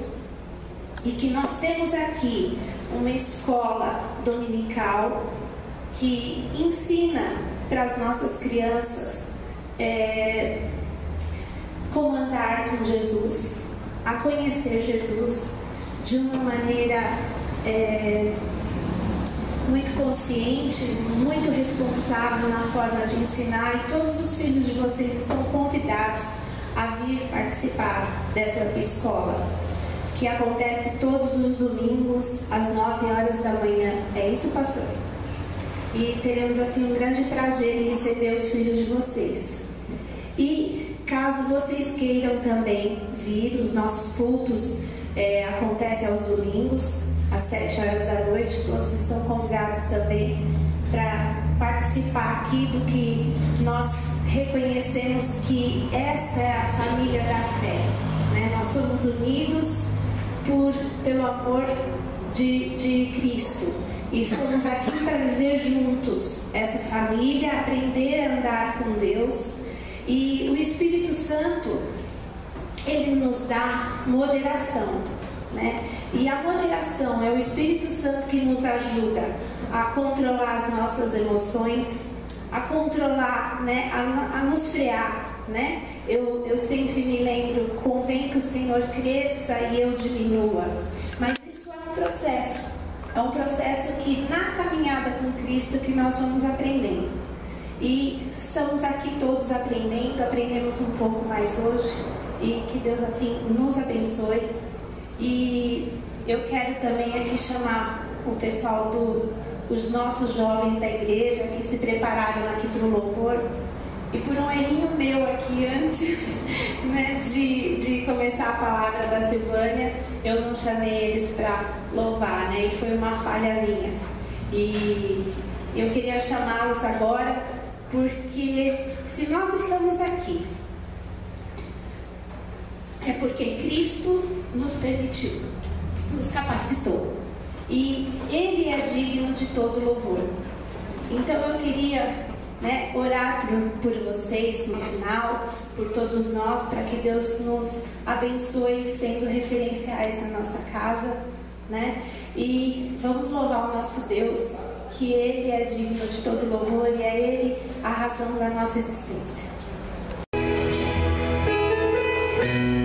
e que nós temos aqui uma escola dominical que ensina para as nossas crianças como andar com Jesus, a conhecer Jesus de uma maneira muito consciente, muito responsável na forma de ensinar, e todos os filhos de vocês estão convidados a vir participar dessa escola, que acontece todos os domingos às 9 horas da manhã. É isso, pastor? E teremos assim um grande prazer em receber os filhos de vocês. E caso vocês queiram também vir, os nossos cultos acontecem aos domingos às 7 horas da noite. Todos estão convidados também para participar aqui do que nós reconhecemos que essa é a família da fé, né? Nós somos unidos pelo amor de Cristo e estamos aqui para viver juntos essa família, aprender a andar com Deus. E o Espírito Santo, ele nos dá moderação, né? E a moderação é o Espírito Santo que nos ajuda a controlar as nossas emoções, a controlar, né? A nos frear, né? Eu sempre me lembro, convém que o Senhor cresça e eu diminua. Mas isso é um processo. É um processo que na caminhada com Cristo que nós vamos aprendendo. E estamos aqui todos aprendemos um pouco mais hoje. E que Deus assim nos abençoe. E eu quero também aqui chamar o pessoal os nossos jovens da igreja que se prepararam aqui para o louvor. E por um errinho meu aqui antes, né, de começar a palavra da Silvânia, eu não chamei eles para louvar, né? E foi uma falha minha. E eu queria chamá-los agora, porque se nós estamos aqui, é porque Cristo nos permitiu, nos capacitou. E Ele é digno de todo louvor. Então eu queria, né, orar por vocês no final, por todos nós, para que Deus nos abençoe sendo referenciais na nossa casa, né? E vamos louvar o nosso Deus, que Ele é digno de todo louvor e é Ele a razão da nossa existência. Yeah.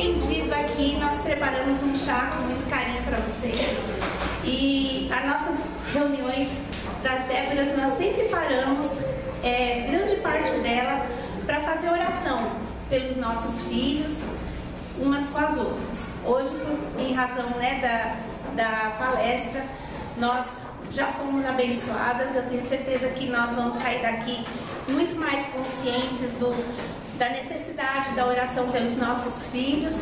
entendido aqui, nós preparamos um chá com muito carinho para vocês. E as nossas reuniões das Déboras, nós sempre paramos, grande parte dela, para fazer oração pelos nossos filhos, umas com as outras. Hoje, em razão, né, da palestra, nós já fomos abençoadas. Eu tenho certeza que nós vamos sair daqui muito mais conscientes da necessidade da oração pelos nossos filhos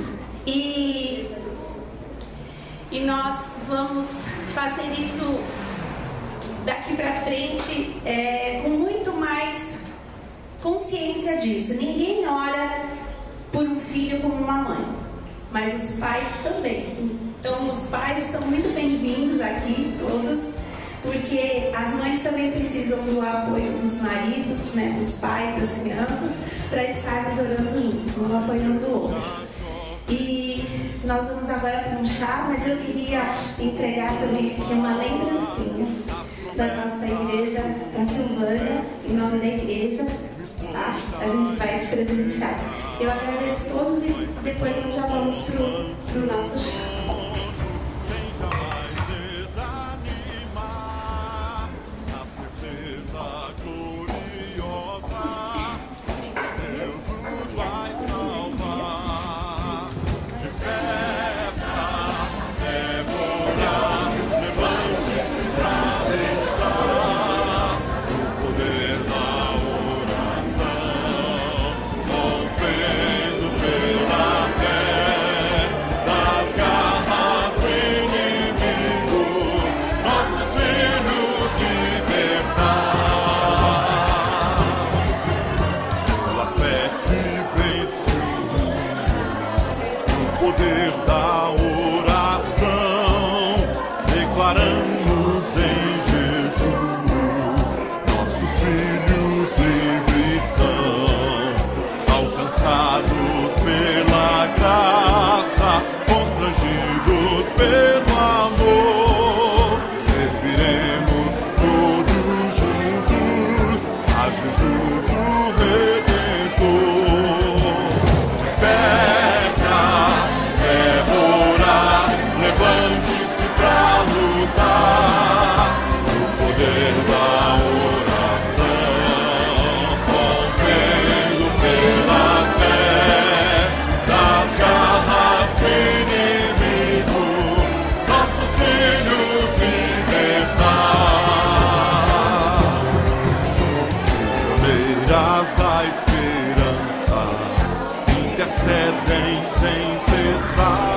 e nós vamos fazer isso daqui para frente com muito mais consciência disso. Ninguém ora por um filho como uma mãe, mas os pais também. Então os pais são muito bem-vindos aqui, todos, porque as mães também precisam do apoio dos maridos, né, dos pais, das crianças, para estarmos orando juntos, um apoiando o outro. E nós vamos agora para um chá, mas eu queria entregar também aqui uma lembrancinha da nossa igreja para Silvânia, em nome da igreja, tá? A gente vai te presentear. Eu agradeço todos e depois nós já vamos para o nosso chá. Da esperança intercedem sem cessar.